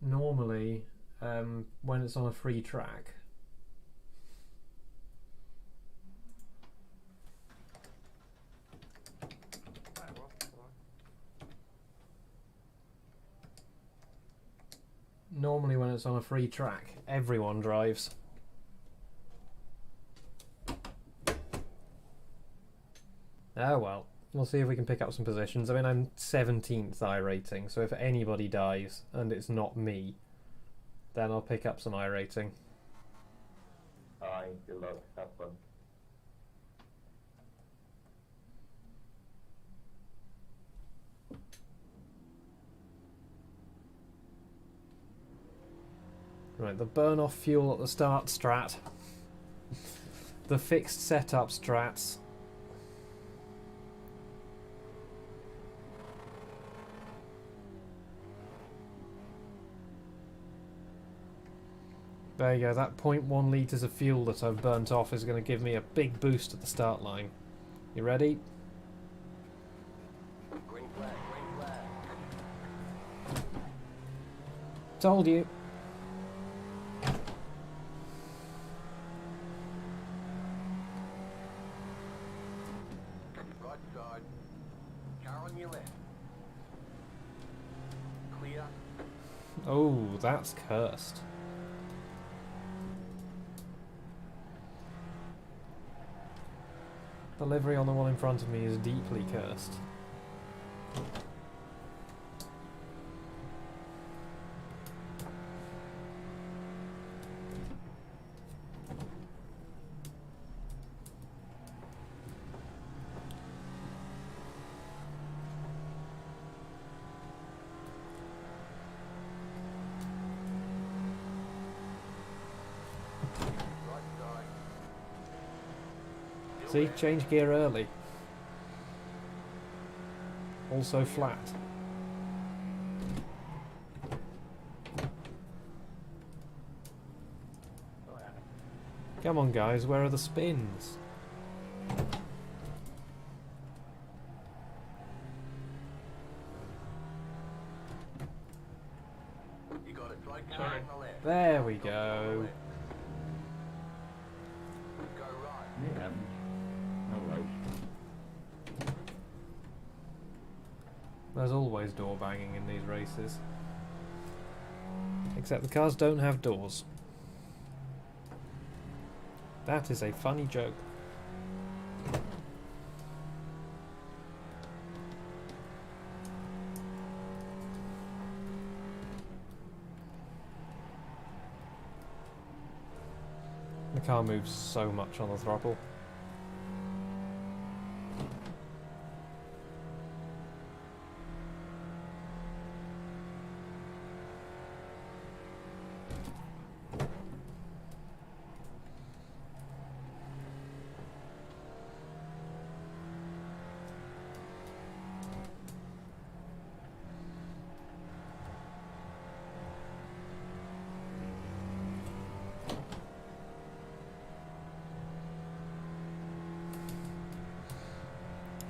S1: normally when it's on a free track, everyone drives. Oh well, we'll see if we can pick up some positions. I mean, I'm 17th I rating, so if anybody dies and it's not me, then I'll pick up some I rating.
S3: Alright, good luck. Have fun.
S1: Right, the burn off fuel at the start strat. The fixed setup strats. There you go, that 0.1 litres of fuel that I've burnt off is going to give me a big boost at the start line. You ready?
S5: Green flag, green flag.
S1: Told you.
S5: Right side. Car on your left. Clear.
S1: Oh, that's cursed. The livery on the one in front of me is deeply cursed.
S5: Right side.
S1: See, change gear early. Also flat. Come on guys, where are the spins?
S5: You got it. Right car
S4: Sorry.
S5: on the left.
S1: There we go.
S5: Go right.
S3: Yeah. Alright.
S1: There's always door banging in these races. Except the cars don't have doors. That is a funny joke. The car moves so much on the throttle.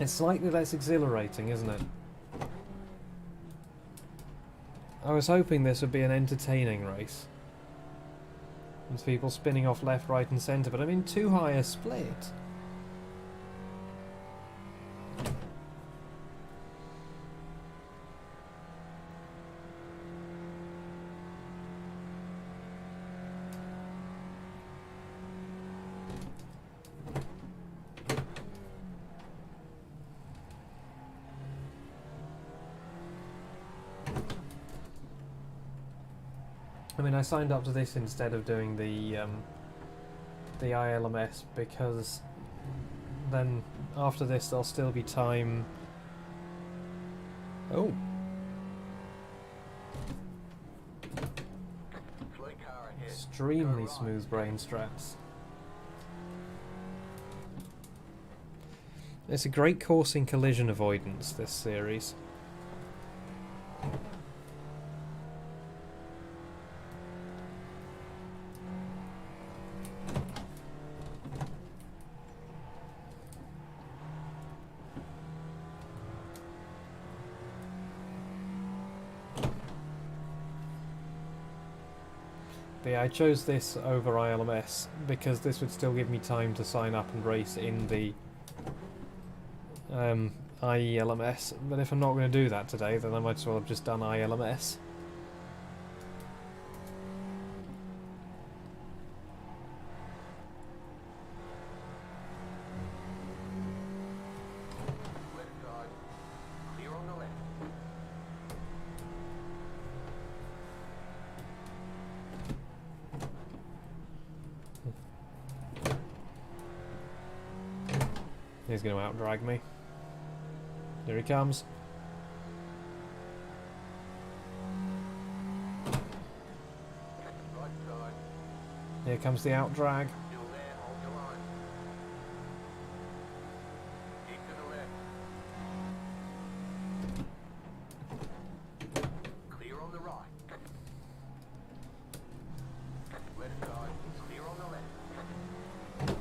S1: It's slightly less exhilarating, isn't it? I was hoping this would be an entertaining race. With people spinning off left, right and centre, but I'm in too high a split. I mean, I signed up to this instead of doing the iLMS because then after this there'll still be time. Oh,
S5: Fleet car ahead.
S1: extremely
S5: Go right.
S1: smooth brain strats. It's a great course in collision avoidance, this series. But yeah, I chose this over iLMS because this would still give me time to sign up and race in the iLMS. But if I'm not going to do that today, then I might as well have just done iLMS.
S5: Left side. Clear on the left.
S1: He's going to out-drag me. Here he comes.
S5: Right side.
S1: Here comes the out-drag.
S5: Still there. Hold your line. Keep to the left. Clear on the right. Left side. Clear on the left.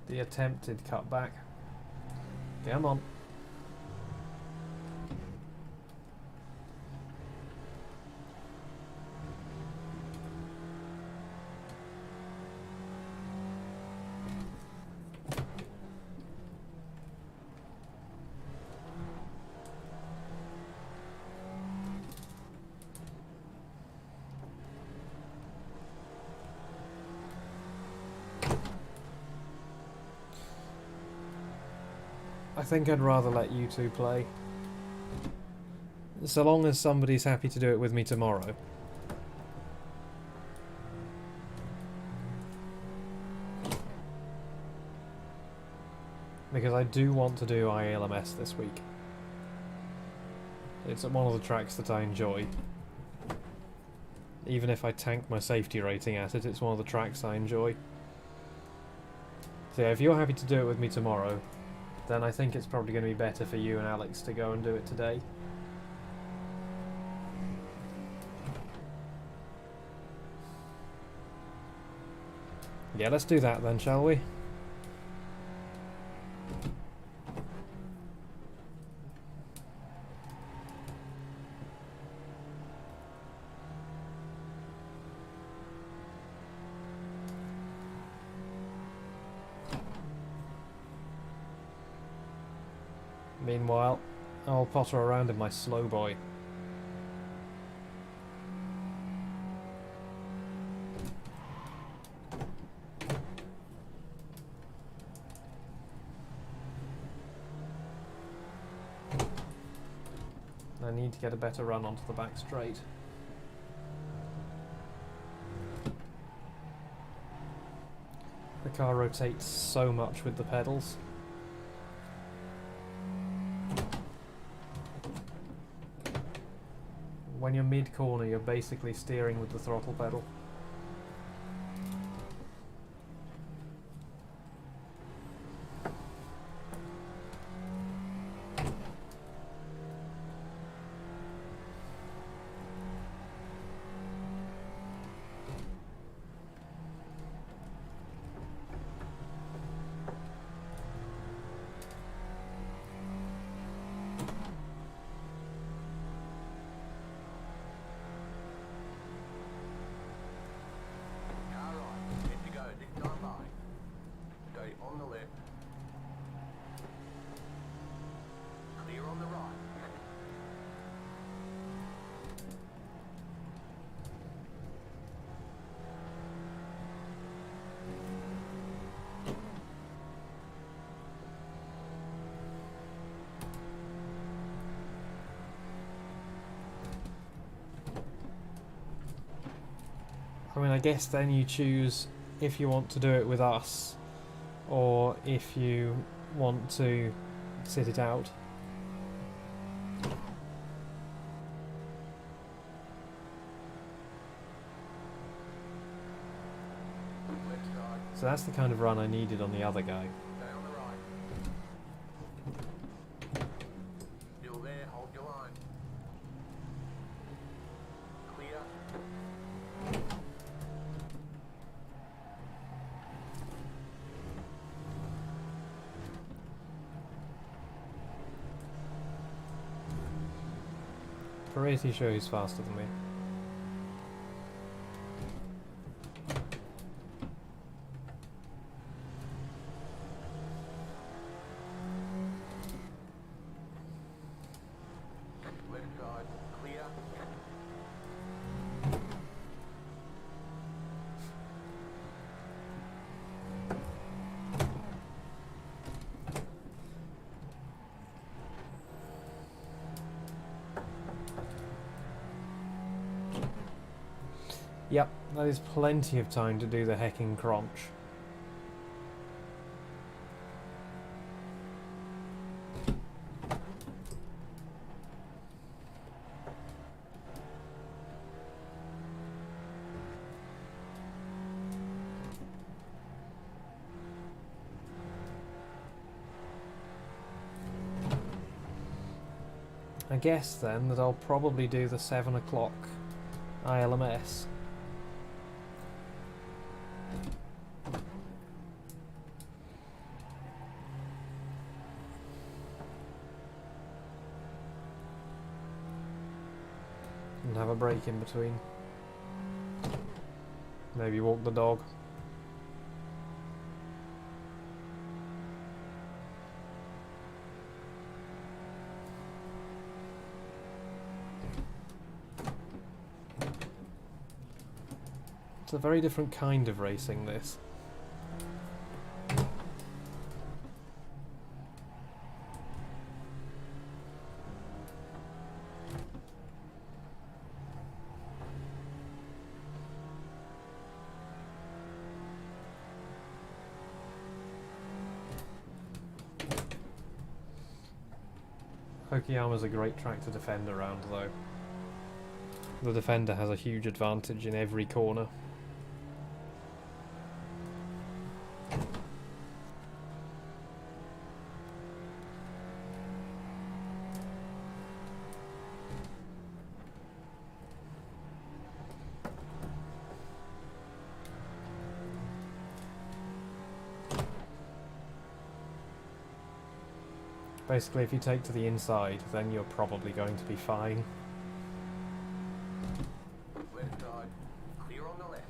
S1: The attempted cutback. Come on. I think I'd rather let you two play. So long as somebody's happy to do it with me tomorrow. Because I do want to do iLMS this week. It's one of the tracks that I enjoy. Even if I tank my safety rating at it, it's one of the tracks I enjoy. So yeah, if you're happy to do it with me tomorrow, then I think it's probably going to be better for you and Alex to go and do it today. Yeah, let's do that then, shall we? Meanwhile, I'll potter around in my slow boy. I need to get a better run onto the back straight. The car rotates so much with the pedals. When you're mid-corner, you're basically steering with the throttle pedal.
S5: on the left. Clear on the right.
S1: I mean, I guess then you choose if you want to do it with us or if you want to sit it out.
S5: Left side.
S1: So that's the kind of run I needed on the other guy.
S5: Stay on the right. Still there, hold your line. Clear.
S1: Pretty sure he's faster than me.
S5: Left side. Clear.
S1: Yep, that is plenty of time to do the hecking crunch. I guess then that I'll probably do the 7 o'clock iLMS. And have a break in between. Maybe walk the dog. It's a very different kind of racing, this. Hokiyama's a great track to defend around, though. The defender has a huge advantage in every corner. Basically, if you take to the inside, then you're probably going to be fine.
S5: Left side. Clear on the left.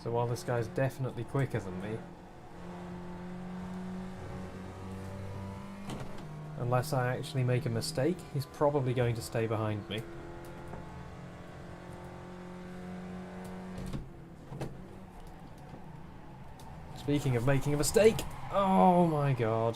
S1: So while this guy's definitely quicker than me, unless I actually make a mistake, he's probably going to stay behind me. Speaking of making a mistake, oh my god.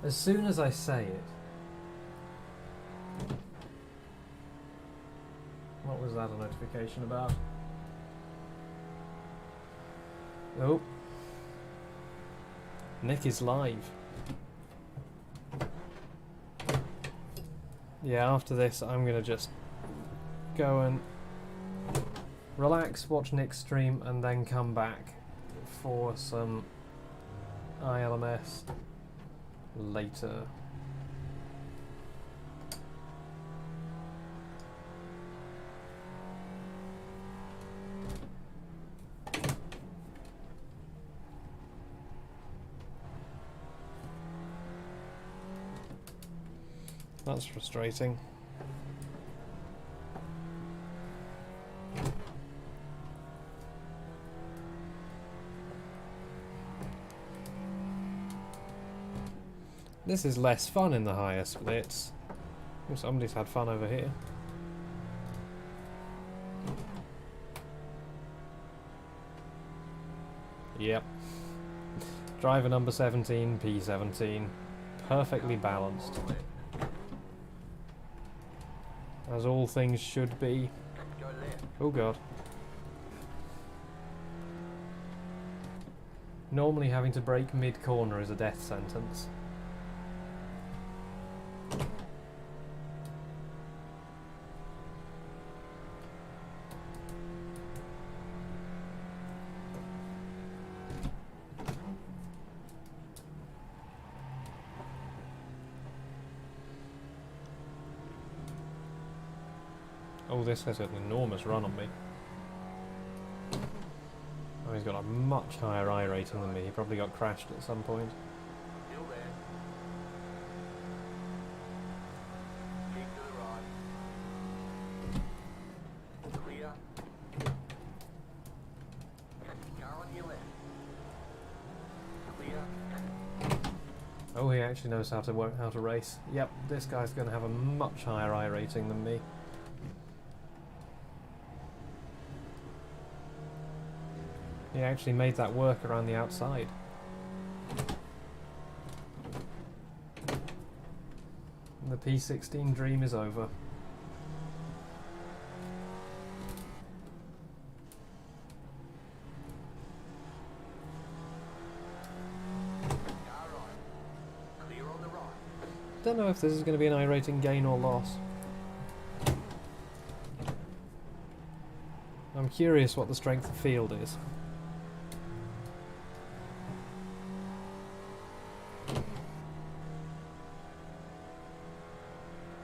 S1: As soon as I say it... What was that a notification about? Oh. Nick is live. Yeah, after this I'm gonna just go and relax, watch Nick's stream, and then come back for some iLMS later. That's frustrating. This is less fun in the higher splits. Oh, somebody's had fun over here. Yep. Driver number 17, P17. Perfectly balanced. As all things should be.
S5: Go left.
S1: Oh god. Normally having to brake mid-corner is a death sentence. Oh, this has an enormous run on me. Oh, he's got a much higher I rating than me. He probably got crashed at some point.
S5: Still there. Keep to the right. Clear. Car on your left. Clear.
S1: Oh, he actually knows how to race. Yep, this guy's going to have a much higher I rating than me. He actually made that work around the outside. And the P16 dream is over.
S5: Car right. Clear on the right.
S1: Don't know if this is going to be an I rating gain or loss. I'm curious what the strength of field is.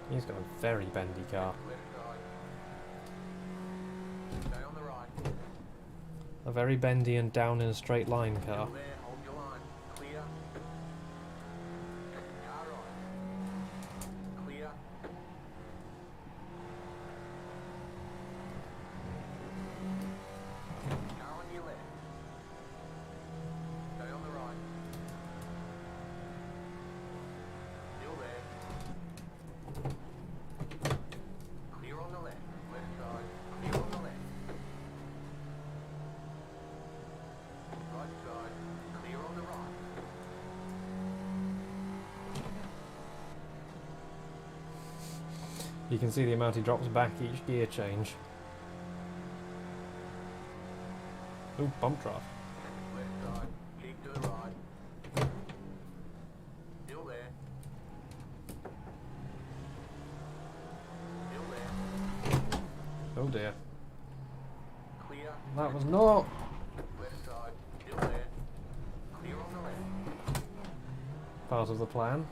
S1: He's got a very bendy car.
S5: Left side. Stay on the right.
S1: A very bendy and down in a straight line car.
S5: Still there. Hold your line. Clear. Car right. Clear. Car on your left. Stay on the right. Still there. Clear on the left. Left side. Clear on the left. Right side. Clear on the right.
S1: You can see the amount he drops back each gear change. Ooh, bump draft.
S5: Left side. Keep to the right. Still there. Still there.
S1: Oh dear.
S5: Clear.
S1: That was not...
S5: Left side. Still there. Clear on the left.
S1: part of the plan.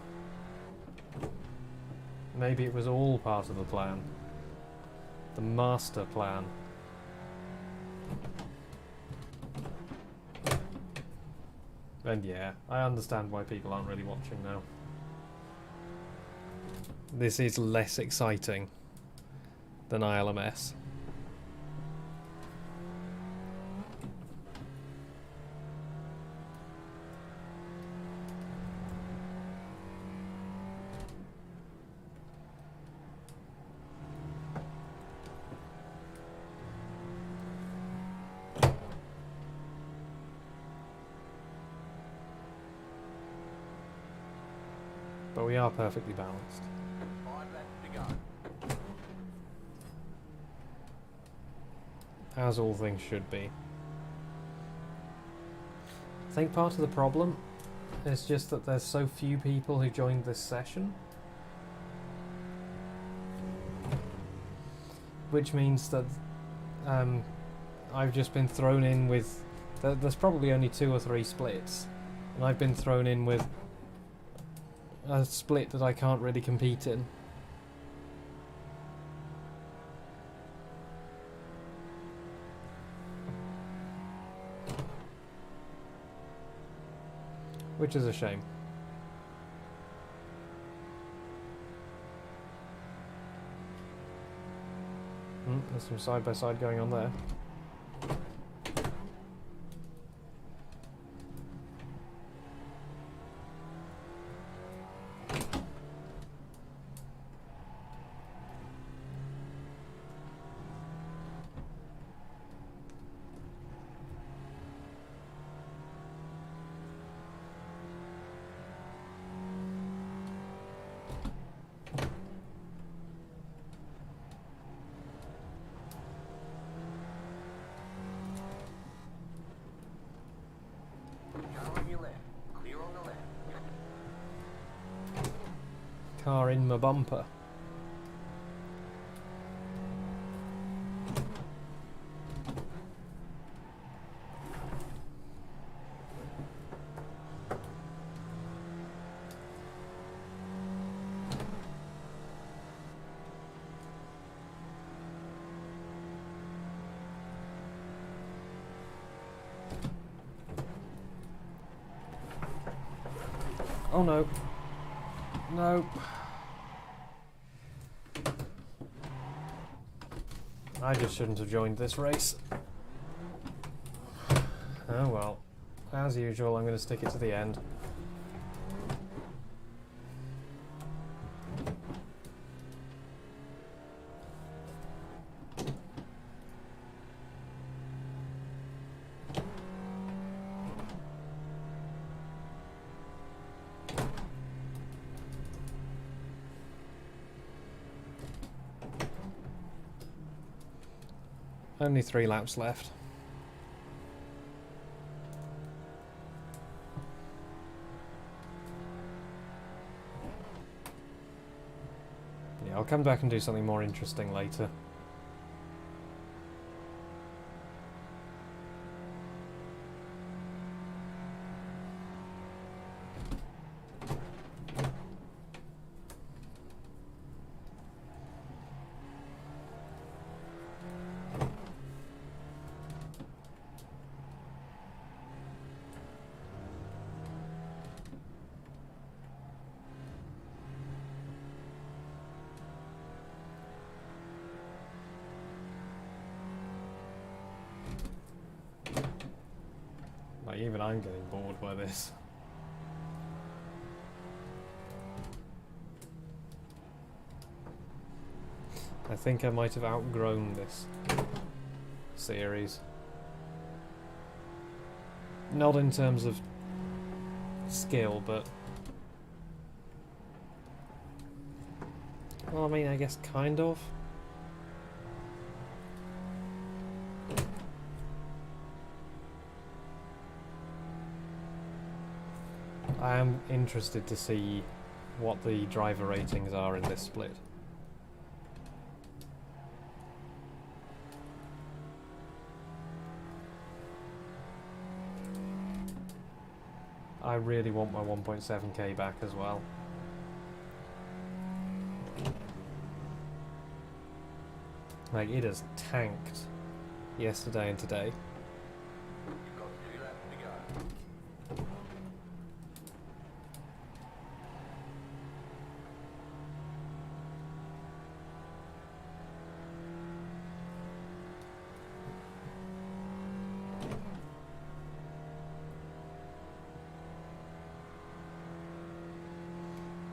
S1: Maybe it was all part of the plan. The master plan. And yeah, I understand why people aren't really watching now. This is less exciting than iLMS. But we are perfectly balanced.
S5: 5 laps to go.
S1: As all things should be. I think part of the problem is just that there's so few people who joined this session. Which means that I've just been thrown in with... There's probably only 2 or 3 splits. And I've been thrown in with a split that I can't really compete in. Which is a shame. There's some side-by-side going on there.
S5: Car on your left. Clear on the left.
S1: Car in my bumper. Oh no. No. I just shouldn't have joined this race. Oh well. As usual, I'm going to stick it to the end. Only 3 laps left. Yeah, I'll come back and do something more interesting later. Like, even I'm getting bored by this. I think I might have outgrown this series. Not in terms of skill, but... well, I mean, I guess kind of. I am interested to see what the driver ratings are in this split. I really want my 1.7k back as well. Like, it has tanked yesterday and today.
S5: You've got 2 laps to go.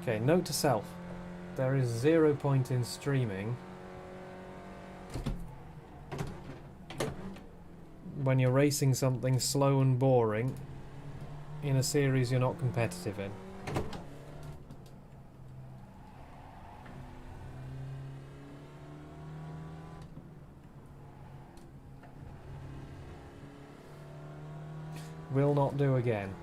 S1: Okay, note to self. There is 0 point in streaming when you're racing something slow and boring in a series you're not competitive in. Will not do again.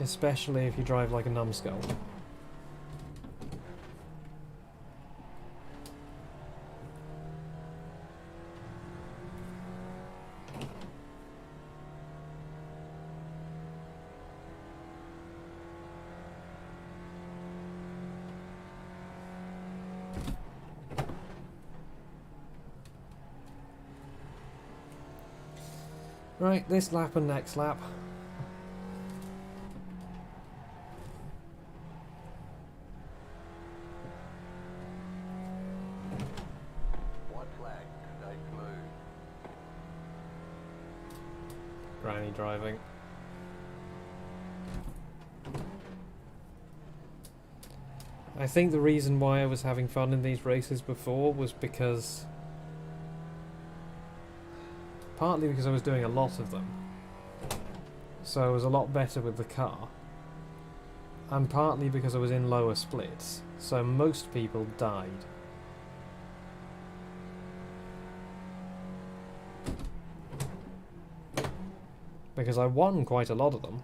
S1: Especially if you drive like a numbskull. Right, this lap and next lap.
S5: White flag, stay smooth.
S1: Granny driving. I think the reason why I was having fun in these races before was because... partly because I was doing a lot of them. So I was a lot better with the car. And partly because I was in lower splits. So most people died. Because I won quite a lot of them.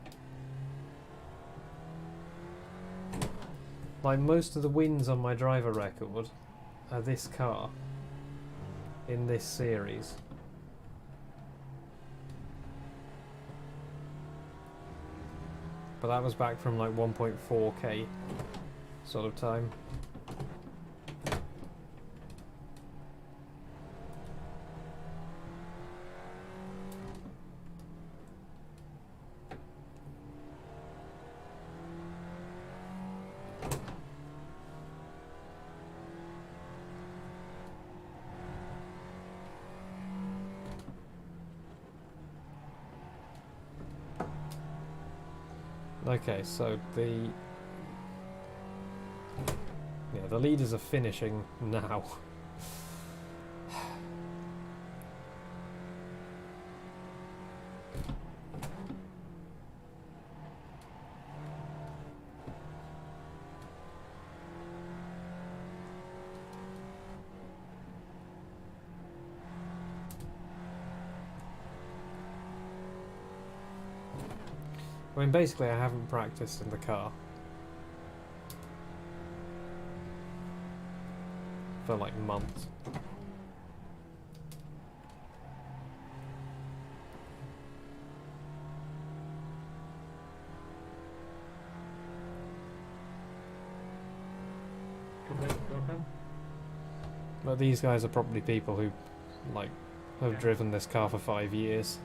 S1: Like, most of the wins on my driver record are this car. In this series. But that was back from like 1.4k sort of time. Okay, so the leaders are finishing now. I mean, basically, I haven't practiced in the car for like months. But these guys are probably people who, like, have driven this car for 5 years.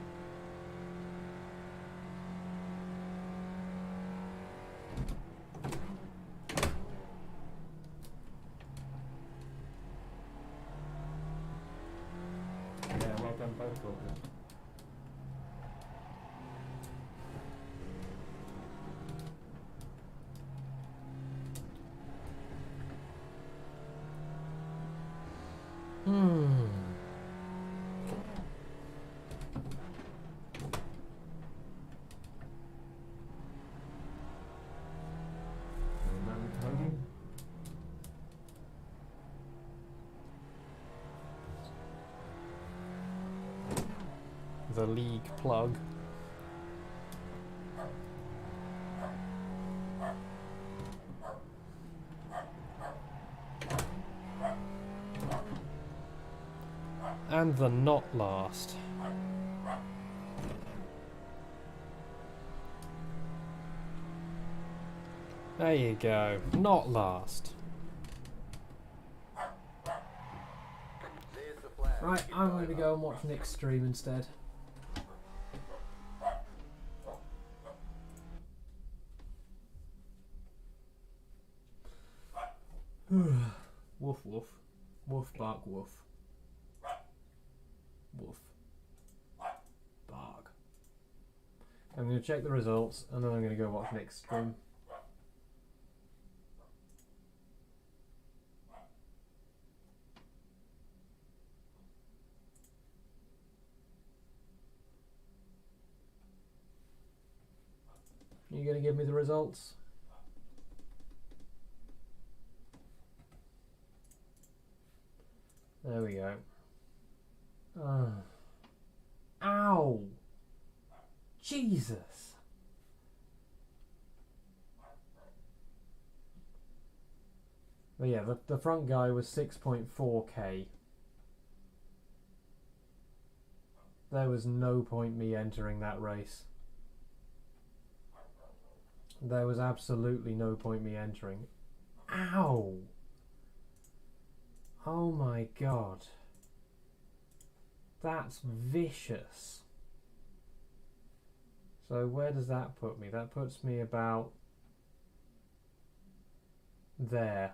S3: Yeah, well done both of them.
S1: The league plug. And the not last. There you go. Not last.
S5: There's the flag.
S1: Right,
S5: It's
S1: I'm going to
S5: over.
S1: go and watch Nick's stream instead. Woof woof. Woof bark woof. Woof. Bark. I'm going to check the results and then I'm going to go watch Nick's stream. You going to give me the results? There we go. Ow! Jesus! But yeah, the front guy was 6.4k. There was no point me entering that race. There was absolutely no point me entering. Ow! Oh my god. That's vicious. So where does that put me? That puts me about there.